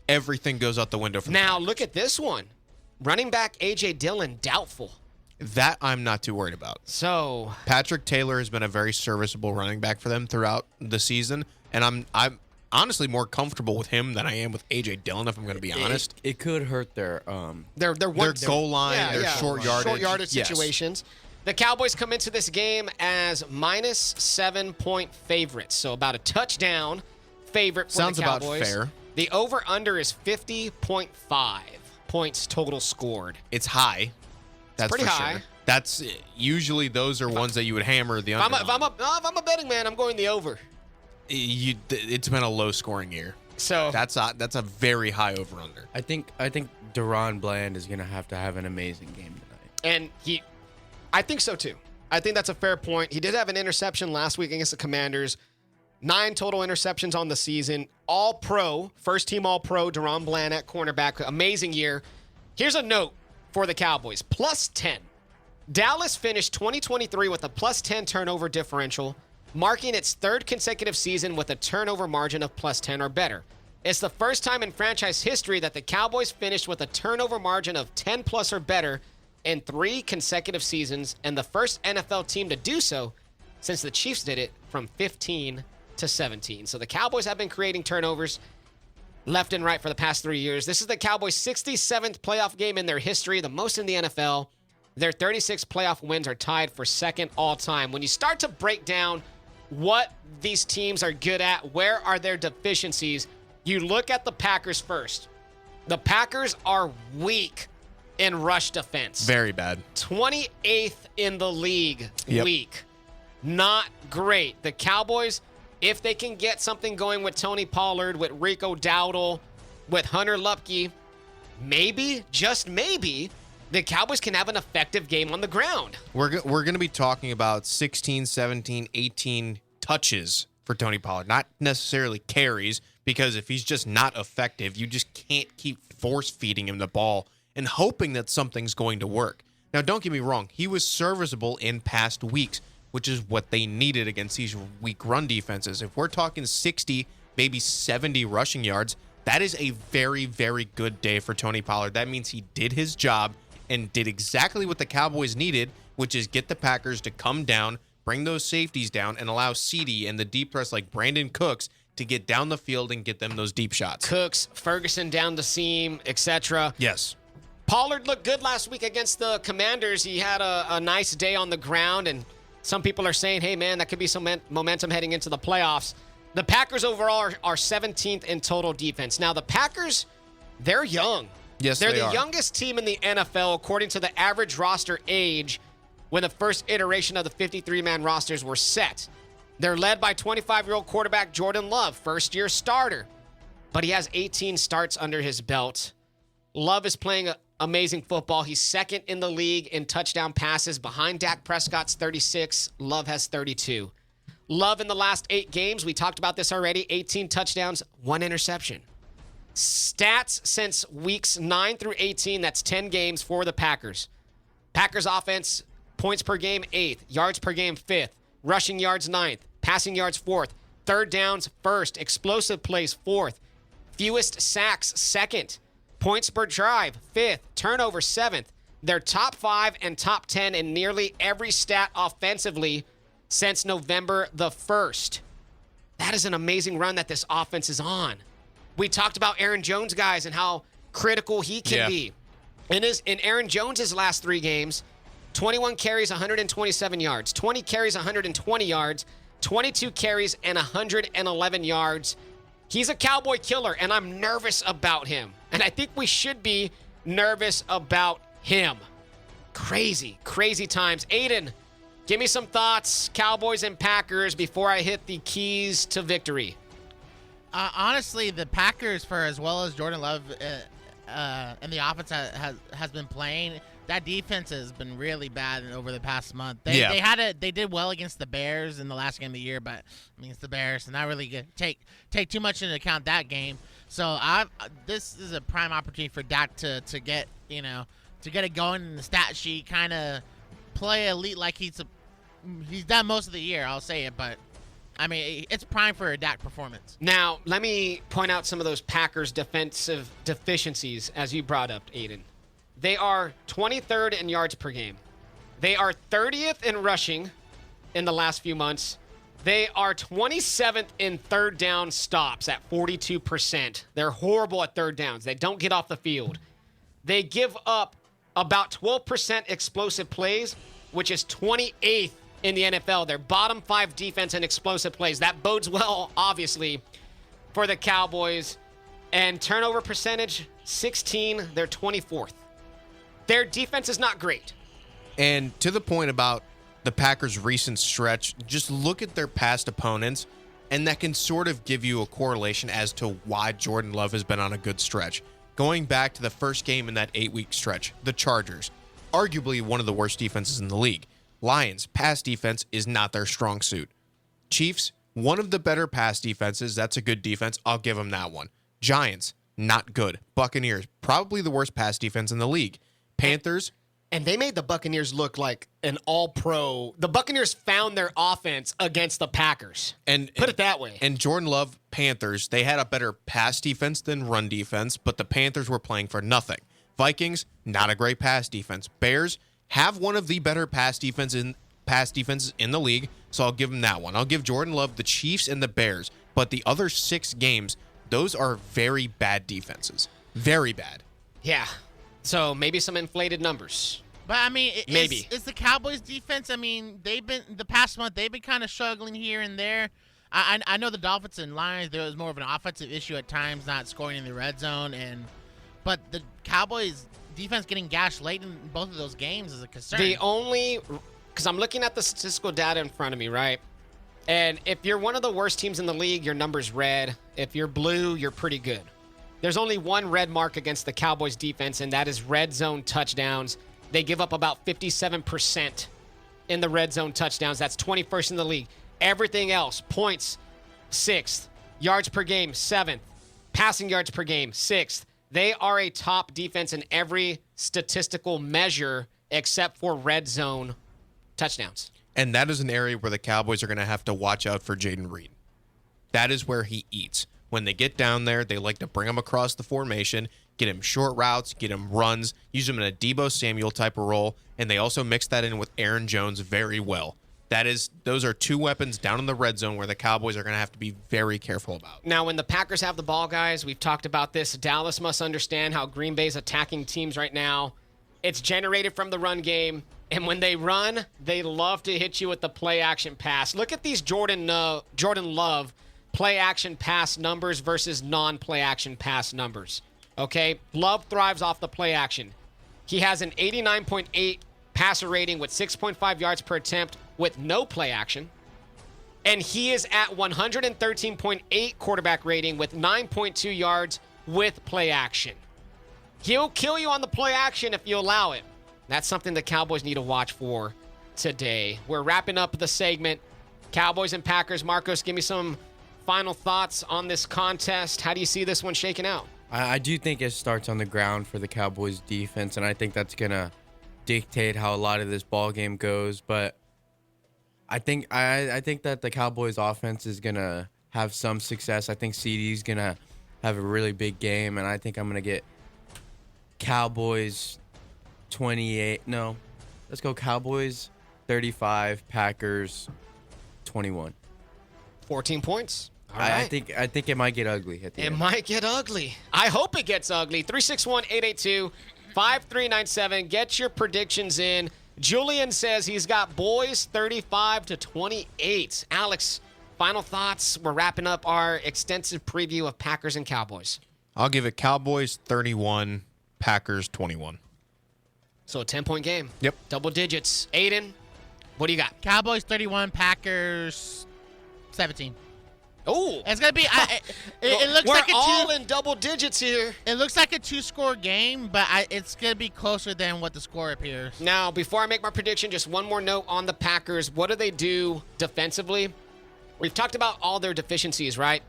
everything goes out the window for Now, look at this one. Running back A.J. Dillon, doubtful. That I'm not too worried about. So Patrick Taylor has been a very serviceable running back for them throughout the season, and I'm honestly more comfortable with him than I am with A.J. Dillon, if I'm going to be honest. It could hurt their goal line, their short yardage situations. The Cowboys come into this game as minus 7-point favorites, so about a touchdown favorite for the Cowboys. Sounds about fair. The over-under is 50.5 points total scored. It's high. That's pretty for high. Sure. That's usually those are ones that you would hammer the under. If I'm a betting man, I'm going the over. It's been a low-scoring year. So that's a very high over-under. I think Deron Bland is going to have an amazing game tonight. And I think so too. I think that's a fair point. He did have an interception last week against the Commanders. 9 total interceptions on the season. All-Pro, first-team All-Pro, Deron Bland at cornerback. Amazing year. Here's a note for the Cowboys. Plus 10. Dallas finished 2023 with a plus 10 turnover differential, marking its 3rd consecutive season with a turnover margin of plus 10 or better. It's the first time in franchise history that the Cowboys finished with a turnover margin of 10 plus or better in 3 consecutive seasons, and the first NFL team to do so since the Chiefs did it from 15 to 17. So the Cowboys have been creating turnovers left and right for the past 3 years. This is the Cowboys' 67th playoff game in their history, the most in the NFL. Their 36 playoff wins are tied for 2nd all-time. When you start to break down what these teams are good at, where are their deficiencies, you look at the Packers first. The Packers are weak in rush defense. Very bad. 28th in the league. Yep. Weak. Not great. The Cowboys, if they can get something going with Tony Pollard, with Rico Dowdle, with Hunter Lupke, maybe, just maybe, the Cowboys can have an effective game on the ground. We're going to be talking about 16, 17, 18 touches for Tony Pollard, not necessarily carries, because if he's just not effective, you just can't keep force-feeding him the ball and hoping that something's going to work. Now, don't get me wrong. He was serviceable in past weeks, which is what they needed against these weak run defenses. If we're talking 60, maybe 70 rushing yards, that is a very, very good day for Tony Pollard. That means he did his job and did exactly what the Cowboys needed, which is get the Packers to come down, bring those safeties down, and allow CD and the deep press like Brandon Cooks to get down the field and get them those deep shots. Cooks, Ferguson down the seam, etc. Yes. Pollard looked good last week against the Commanders. He had a nice day on the ground, and some people are saying, hey, man, that could be some momentum heading into the playoffs. The Packers overall are 17th in total defense. Now, the Packers, they're young. Yes, they're they the are. youngest team in the NFL according to the average roster age when the first iteration of the 53-man rosters were set. They're led by 25-year-old quarterback Jordan Love, first-year starter. But he has 18 starts under his belt. Love is playing amazing football. He's 2nd in the league in touchdown passes behind Dak Prescott's 36. Love has 32. Love in the last 8 games, we talked about this already, 18 touchdowns, 1 interception. Stats since weeks 9 through 18, that's 10 games for the Packers. Packers offense, points per game, 8th. Yards per game, 5th. Rushing yards, 9th. Passing yards, 4th. Third downs, 1st. Explosive plays, 4th. Fewest sacks, 2nd. Points per drive, 5th. Turnover, 7th. They're top 5 and top 10 in nearly every stat offensively since November the 1st. That is an amazing run that this offense is on. We talked about Aaron Jones, guys, and how critical he can be. In Aaron Jones' last 3 games, 21 carries, 127 yards. 20 carries, 120 yards. 22 carries, and 111 yards. He's a Cowboy killer, and I'm nervous about him. And I think we should be nervous about him. Crazy, crazy times. Adin, give me some thoughts, Cowboys and Packers, before I hit the keys to victory. Honestly, the Packers, for as well as Jordan Love and the offense has been playing, that defense has been really bad over the past month. They did well against the Bears in the last game of the year, but I mean, it's the Bears, so not really good. Take too much into account that game. So this is a prime opportunity for Dak to get it going in the stat sheet, kind of play elite like he's done most of the year. I'll say it, but I mean, it's prime for a Dak performance. Now, let me point out some of those Packers defensive deficiencies, as you brought up, Adin. They are 23rd in yards per game. They are 30th in rushing in the last few months. They are 27th in third down stops at 42%. They're horrible at third downs. They don't get off the field. They give up about 12% explosive plays, which is 28th in the NFL. They're bottom 5 defense in explosive plays. That bodes well, obviously, for the Cowboys. And turnover percentage, 16. They're 24th. Their defense is not great. And to the point about the Packers' recent stretch, just look at their past opponents, and that can sort of give you a correlation as to why Jordan Love has been on a good stretch. Going back to the first game in that 8-week stretch, the Chargers, arguably one of the worst defenses in the league. Lions, pass defense is not their strong suit. Chiefs, one of the better pass defenses. That's a good defense. I'll give them that one. Giants, not good. Buccaneers, probably the worst pass defense in the league. Panthers. And they made the Buccaneers look like an all-pro. The Buccaneers found their offense against the Packers. Put it that way. And Jordan Love, Panthers, they had a better pass defense than run defense, but the Panthers were playing for nothing. Vikings, not a great pass defense. Bears have one of the better pass defenses in the league, so I'll give them that one. I'll give Jordan Love the Chiefs and the Bears, but the other 6 games, those are very bad defenses. Very bad. Yeah. So maybe some inflated numbers. But I mean, maybe it's the Cowboys' defense. I mean, the past month they've been kind of struggling here and there. I know the Dolphins and Lions, there was more of an offensive issue at times, not scoring in the red zone, but the Cowboys' defense getting gashed late in both of those games is a concern. Because I'm looking at the statistical data in front of me, right? And if you're one of the worst teams in the league, your number's red. If you're blue, you're pretty good. There's only one red mark against the Cowboys defense, and that is red zone touchdowns. They give up about 57% in the red zone touchdowns. That's 21st in the league. Everything else, points, 6th. Yards per game, 7th. Passing yards per game, 6th. They are a top defense in every statistical measure except for red zone touchdowns. And that is an area where the Cowboys are going to have to watch out for Jaden Reed. That is where he eats. When they get down there, they like to bring him across the formation, get him short routes, get him runs, use him in a Deebo Samuel type of role, and they also mix that in with Aaron Jones very well. Those are 2 weapons down in the red zone where the Cowboys are going to have to be very careful about. Now, when the Packers have the ball, guys, we've talked about this. Dallas must understand how Green Bay's attacking teams right now. It's generated from the run game, and when they run, they love to hit you with the play-action pass. Look at these Jordan Love play-action pass numbers versus non-play-action pass numbers. Okay? Love thrives off the play-action. He has an 89.8 passer rating with 6.5 yards per attempt with no play-action. And he is at 113.8 quarterback rating with 9.2 yards with play-action. He'll kill you on the play-action if you allow it. That's something the Cowboys need to watch for today. We're wrapping up the segment. Cowboys and Packers. Marcos, give me some final thoughts on this contest. How do you see this one shaking out? I do think it starts on the ground for the Cowboys defense, and I think that's going to dictate how a lot of this ball game goes. But I think that the Cowboys offense is going to have some success. I think CD's going to have a really big game, and I think I'm going to get Cowboys 28. No, let's go Cowboys 35, Packers 21. 14 points. All right. I think it might get ugly at the end. It might get ugly. I hope it gets ugly. 361-882-5397. Get your predictions in. Julian says he's got boys 35-28. Alex, final thoughts. We're wrapping up our extensive preview of Packers and Cowboys. I'll give it Cowboys 31, Packers 21. So a 10-point game. Yep. Double digits. Adin, what do you got? Cowboys 31, Packers 17. Oh, It's gonna be. It looks we're like all in double digits here. It looks like a 2-score game, but it's gonna be closer than what the score appears. Now, before I make my prediction, just one more note on the Packers. What do they do defensively? We've talked about all their deficiencies, right?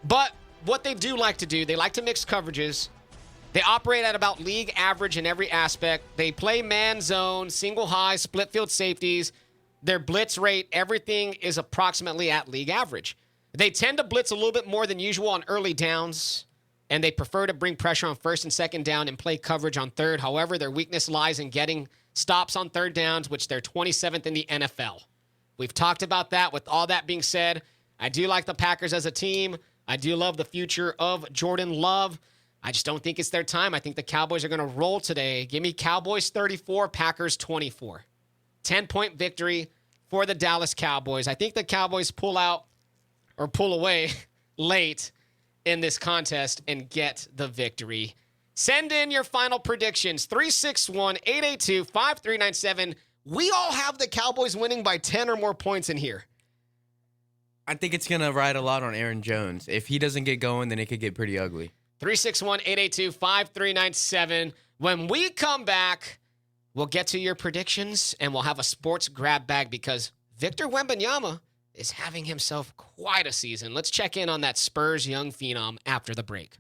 But what they do like to do, they like to mix coverages. They operate at about league average in every aspect. They play man zone, single high, split field safeties. Their blitz rate, everything is approximately at league average. They tend to blitz a little bit more than usual on early downs, and they prefer to bring pressure on first and second down and play coverage on third. However, their weakness lies in getting stops on third downs, which they're 27th in the NFL. We've talked about that. With all that being said, I do like the Packers as a team. I do love the future of Jordan Love. I just don't think it's their time. I think the Cowboys are going to roll today. Give me Cowboys 34, Packers 24. 10-point victory for the Dallas Cowboys. I think the Cowboys pull away late in this contest and get the victory. Send in your final predictions. 361-882-5397. We all have the Cowboys winning by 10 or more points in here. I think it's going to ride a lot on Aaron Jones. If he doesn't get going, then it could get pretty ugly. 361-882-5397. When we come back, we'll get to your predictions and we'll have a sports grab bag because Victor Wembanyama is having himself quite a season. Let's check in on that Spurs young phenom after the break.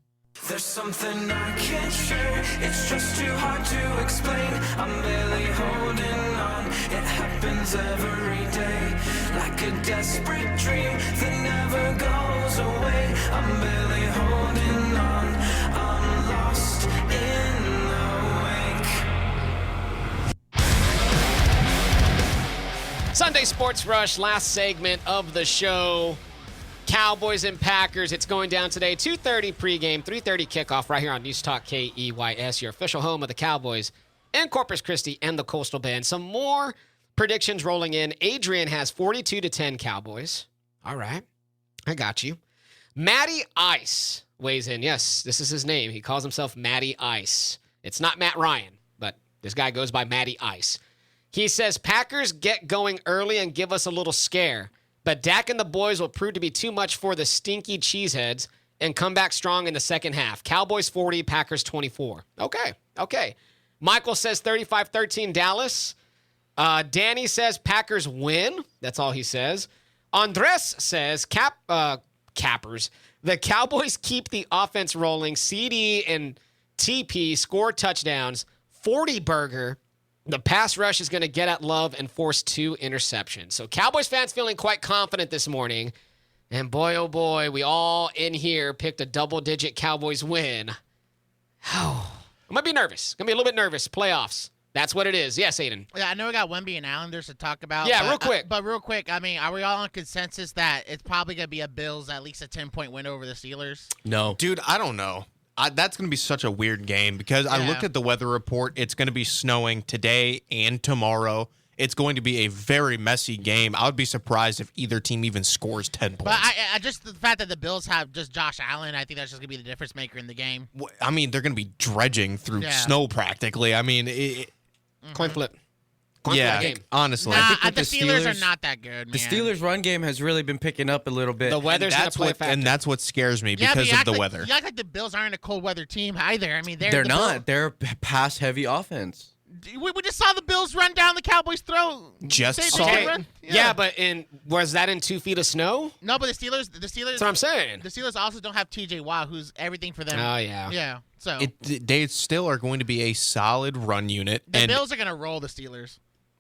There's something I can't share. It's just too hard to explain. I'm barely holding on. It happens every day. Like a desperate dream that never goes away. I'm barely holding on. I'm lost in the wake. Sunday Sports Rush, last segment of the show. Cowboys and Packers. It's going down today. 2:30 pregame, 3:30 kickoff right here on News Talk KEYS, your official home of the Cowboys and Corpus Christi and the Coastal Bend. Some more predictions rolling in. Adrian has 42-10 Cowboys. All right. I got you. Matty Ice weighs in. Yes, this is his name. He calls himself Matty Ice. It's not Matt Ryan, but this guy goes by Matty Ice. He says Packers get going early and give us a little scare. But Dak and the boys will prove to be too much for the stinky cheeseheads and come back strong in the second half. Cowboys 40, Packers 24. Okay. Michael says 35-13 Dallas. Danny says Packers win. That's all he says. Andres says Cappers. The Cowboys keep the offense rolling. CD and TP score touchdowns. 40 burger. The pass rush is going to get at Love and force 2 interceptions. So Cowboys fans feeling quite confident this morning. And boy, oh boy, we all in here picked a double-digit Cowboys win. I might be nervous. Going to be a little bit nervous. Playoffs. That's what it is. Yes, Adin. Yeah, I know we got Wemby and Islanders to talk about. Yeah, real quick. Real quick, I mean, are we all on consensus that it's probably going to be a Bills, at least a 10-point win over the Steelers? No. Dude, I don't know. That's going to be such a weird game because I looked at the weather report. It's going to be snowing today and tomorrow. It's going to be a very messy game. I would be surprised if either team even scores 10 points. But I just the fact that the Bills have just Josh Allen, I think that's just going to be the difference maker in the game. I mean, they're going to be dredging through snow practically. I mean, coin flip. Game. Honestly. I think the Steelers are not that good, man. The Steelers' run game has really been picking up a little bit. The weather's going to play a factor. And that's what scares me because of the weather. You act like the Bills aren't a cold weather team either. I mean, they're not. They're a pass-heavy offense. We just saw the Bills run down the Cowboys' throat. Just They saw did it? run. Yeah, but was that in 2 feet of snow? No, but the Steelers. That's what I'm saying. The Steelers also don't have T.J. Watt, who's everything for them. Oh, yeah. Yeah. So They still are going to be a solid run unit. the and Bills are gonna roll the Steelers.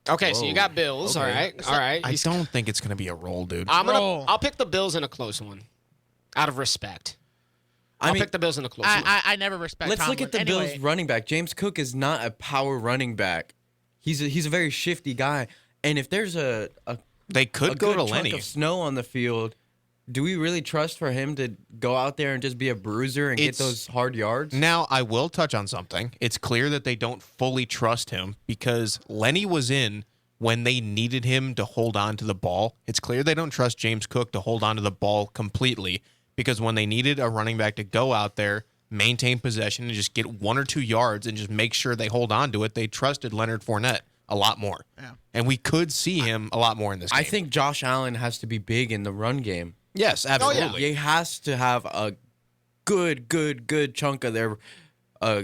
Okay, so you got Bills. Okay. All right. All right. I don't think it's going to be a roll, dude. I'll pick the Bills in a close one, out of respect. I'll pick the Bills in a close one. I never respect. Let's look Tomlin. at the Anyway, Bills running back. James Cook is not a power running back. He's a very shifty guy. And if there's a They could go good to chunk Lenny. of snow on the field, do we really trust for him to go out there and just be a bruiser and get those hard yards? Now, I will touch on something. It's clear that they don't fully trust him because Lenny was in when they needed him to hold on to the ball. It's clear they don't trust James Cook to hold on to the ball completely because when they needed a running back to go out there, maintain possession, and just get 1 or 2 yards and just make sure they hold on to it, they trusted Leonard Fournette a lot more. Yeah. And we could see him a lot more in this game. I think Josh Allen has to be big in the run game. Yes, absolutely. He has to have a good chunk of their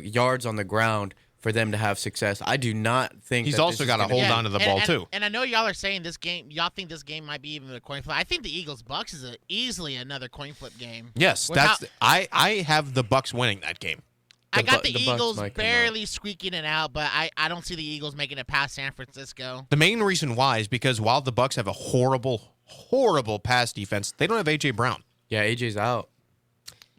yards on the ground for them to have success. I do not think he's that also got to hold on to the ball too. And I know y'all are saying this game. Y'all think this game might be even a coin flip. I think the Eagles Bucs is easily another coin flip game. Yes, I have the Bucs winning that game. I got the the Bucs Eagles might come barely squeaking it out, but I don't see the Eagles making it past San Francisco. The main reason why is because while the Bucs have a horrible pass defense, they don't have A.J. Brown. Yeah, AJ's out.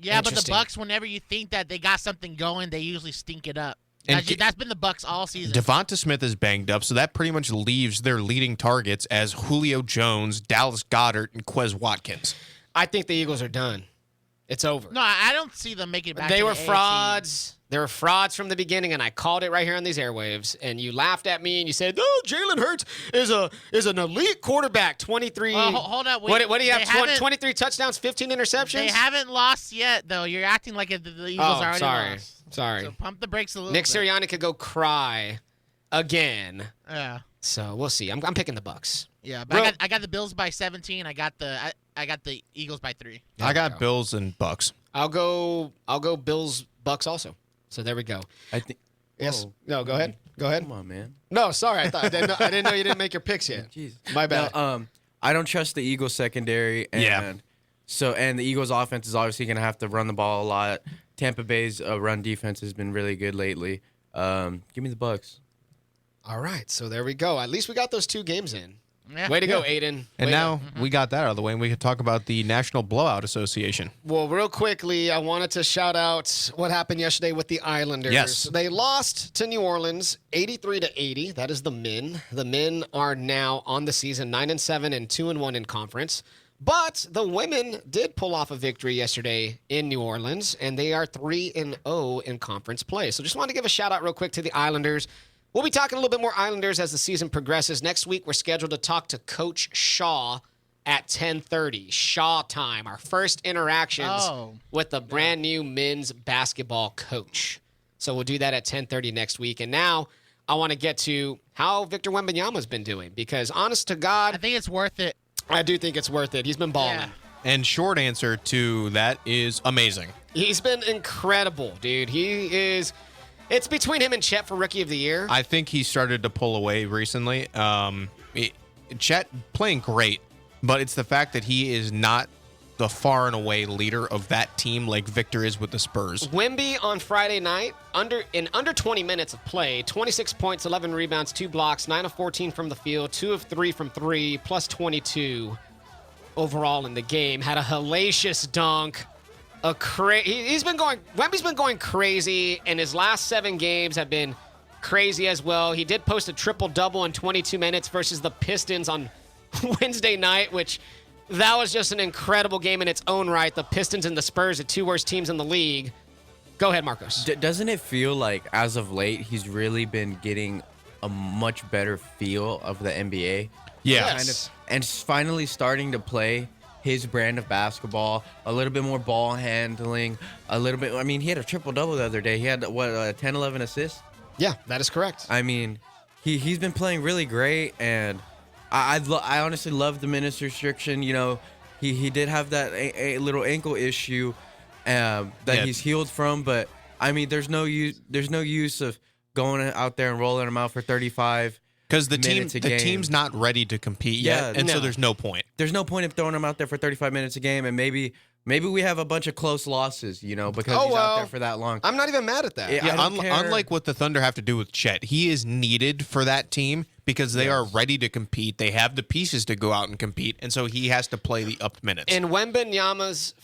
Yeah, but the Bucs, whenever you think that they got something going, they usually stink it up. That's been the Bucs all season. Devonta Smith is banged up, so that pretty much leaves their leading targets as Julio Jones, Dallas Goedert, and Quez Watkins. I think the Eagles are done. It's over. No, I don't see them making it back. They were frauds. They were frauds from the beginning, and I called it right here on these airwaves. And you laughed at me, and you said, "Oh, Jalen Hurts is an elite quarterback. 23. Hold up. What do you have? 23 touchdowns, 15 interceptions. They haven't lost yet, though. You're acting like the Eagles already lost. Sorry. So pump the brakes a little Nick bit. Sirianni could go cry again. Yeah. So we'll see. I'm picking the Bucs. Yeah, but I got the Bills by 17. I got the Eagles by 3. I got Bills and Bucs. I'll go Bills Bucs also. So there we go. I think. Yes. No, go ahead. Go ahead. Come on, man. No, sorry. I didn't know you didn't make your picks yet. Jeez. My bad. No, I don't trust the Eagles secondary. And and the Eagles offense is obviously going to have to run the ball a lot. Tampa Bay's run defense has been really good lately. Give me the Bucs. All right. So there we go. At least we got those 2 games in. Yeah. Way to go, Adin. And Way now to- we got that out of the way, and we can talk about the National Blowout Association. Well, real quickly, I wanted to shout out what happened yesterday with the Islanders. Yes. They lost to New Orleans 83-80. That is the men. The men are now on the season 9-7 and 2-1 in conference. But the women did pull off a victory yesterday in New Orleans, and they are 3-0 in conference play. So just wanted to give a shout out real quick to the Islanders. We'll be talking a little bit more Islanders as the season progresses. Next week, we're scheduled to talk to Coach Shaw at 10:30. Shaw time, our first interactions with the brand new men's basketball coach. So we'll do that at 10:30 next week. And now I want to get to how Victor Wembanyama's been doing because, honest to God, I think it's worth it. I do think it's worth it. He's been balling. Yeah. And short answer to that is amazing. He's been incredible, dude. It's between him and Chet for Rookie of the Year. I think he started to pull away recently. Chet playing great, but it's the fact that he is not the far and away leader of that team like Victor is with the Spurs. Wemby on Friday night, under 20 minutes of play, 26 points, 11 rebounds, 2 blocks, 9 of 14 from the field, 2 of 3 from 3, plus 22 overall in the game. Had a hellacious dunk. Wemby's been going crazy, and his last 7 games have been crazy as well. He did post a triple-double in 22 minutes versus the Pistons on Wednesday night, which that was just an incredible game in its own right. The Pistons and the Spurs, the 2 worst teams in the league. Go ahead, Marcos. Doesn't it feel like, as of late, he's really been getting a much better feel of the NBA? Yeah. And finally starting to play his brand of basketball, a little bit more ball handling, a little bit. I mean, he had a triple-double the other day. He had, 10, 11 assists? Yeah, that is correct. I mean, he's been playing really great, and I honestly love the minutes restriction. You know, he did have that a little ankle issue that he's healed from, but I mean, there's no use of going out there and rolling them out for 35 because the minutes a game. team's not ready to compete yet, and so there's no point. There's no point of throwing him out there for 35 minutes a game, and maybe we have a bunch of close losses, because he's out there for that long. I'm not even mad at that. Unlike what the Thunder have to do with Chet, he is needed for that team because they are ready to compete. They have the pieces to go out and compete, and so he has to play the up minutes. In Wembanyama's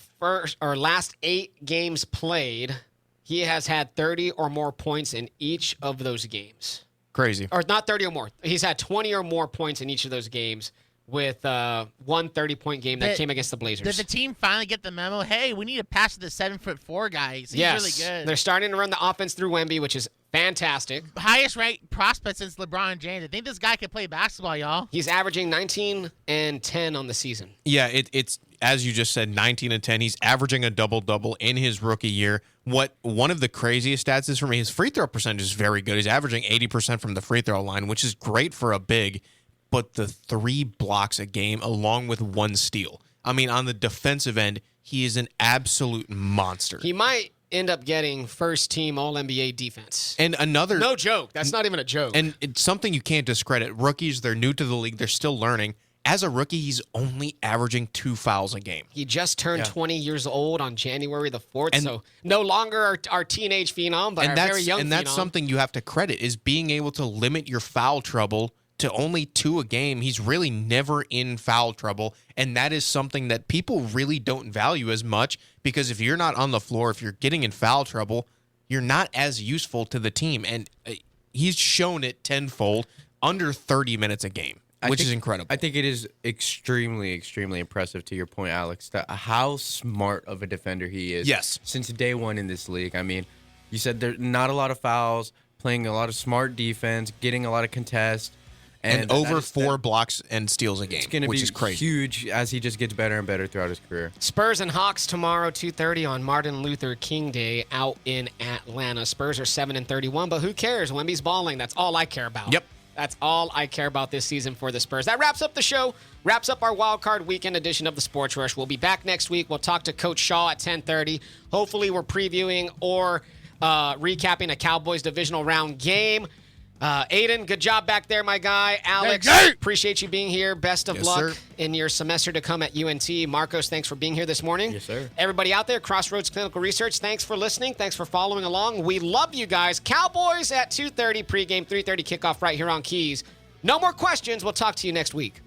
last 8 games played, he has had 30 or more points in each of those games. Crazy. Or not 30 or more. He's had 20 or more points in each of those games with one 30-point game that came against the Blazers. Did the team finally get the memo? Hey, we need to pass to the 7'4" guy. He's really good. They're starting to run the offense through Wemby, which is fantastic. Highest ranked prospect since LeBron James. I think this guy can play basketball, y'all. He's averaging 19 and 10 on the season. Yeah, it's as you just said, 19 and 10. He's averaging a double-double in his rookie year. One of the craziest stats is for me, his free throw percentage is very good. He's averaging 80% from the free throw line, which is great for a big, but the 3 blocks a game along with 1 steal. I mean, on the defensive end, he is an absolute monster. He might end up getting first-team All-NBA defense. And another... No joke. That's not even a joke. And it's something you can't discredit. Rookies, they're new to the league. They're still learning. As a rookie, he's only averaging 2 fouls a game. He just turned 20 years old on January the 4th, so no longer our teenage phenom, but our very young phenom. And that's something you have to credit, is being able to limit your foul trouble to only 2 a game. He's really never in foul trouble, and that is something that people really don't value as much, because if you're not on the floor, if you're getting in foul trouble, you're not as useful to the team, and he's shown it tenfold, under 30 minutes a game. Which is incredible. I think it is extremely, extremely impressive, to your point, Alex, how smart of a defender he is. Yes. Since day one in this league. I mean, you said there's not a lot of fouls, playing a lot of smart defense, getting a lot of contests. And over 4 blocks and steals a game, which is crazy. Huge as he just gets better and better throughout his career. Spurs and Hawks tomorrow, 2:30 on Martin Luther King Day out in Atlanta. Spurs are 7-31, but who cares? Wemby's balling. That's all I care about. Yep. That's all I care about this season for the Spurs. That wraps up the show, wraps up our Wildcard Weekend edition of the Sports Rush. We'll be back next week. We'll talk to Coach Shaw at 10:30. Hopefully we're previewing or recapping a Cowboys divisional round game. Adin, good job back there, my guy. Alex, appreciate you being here. Best of luck in your semester to come at UNT. Marcos, thanks for being here this morning. Yes, sir. Everybody out there, Crossroads Clinical Research, thanks for listening. Thanks for following along. We love you guys. Cowboys at 2:30 pregame, 3:30 kickoff right here on Keys. No more questions. We'll talk to you next week.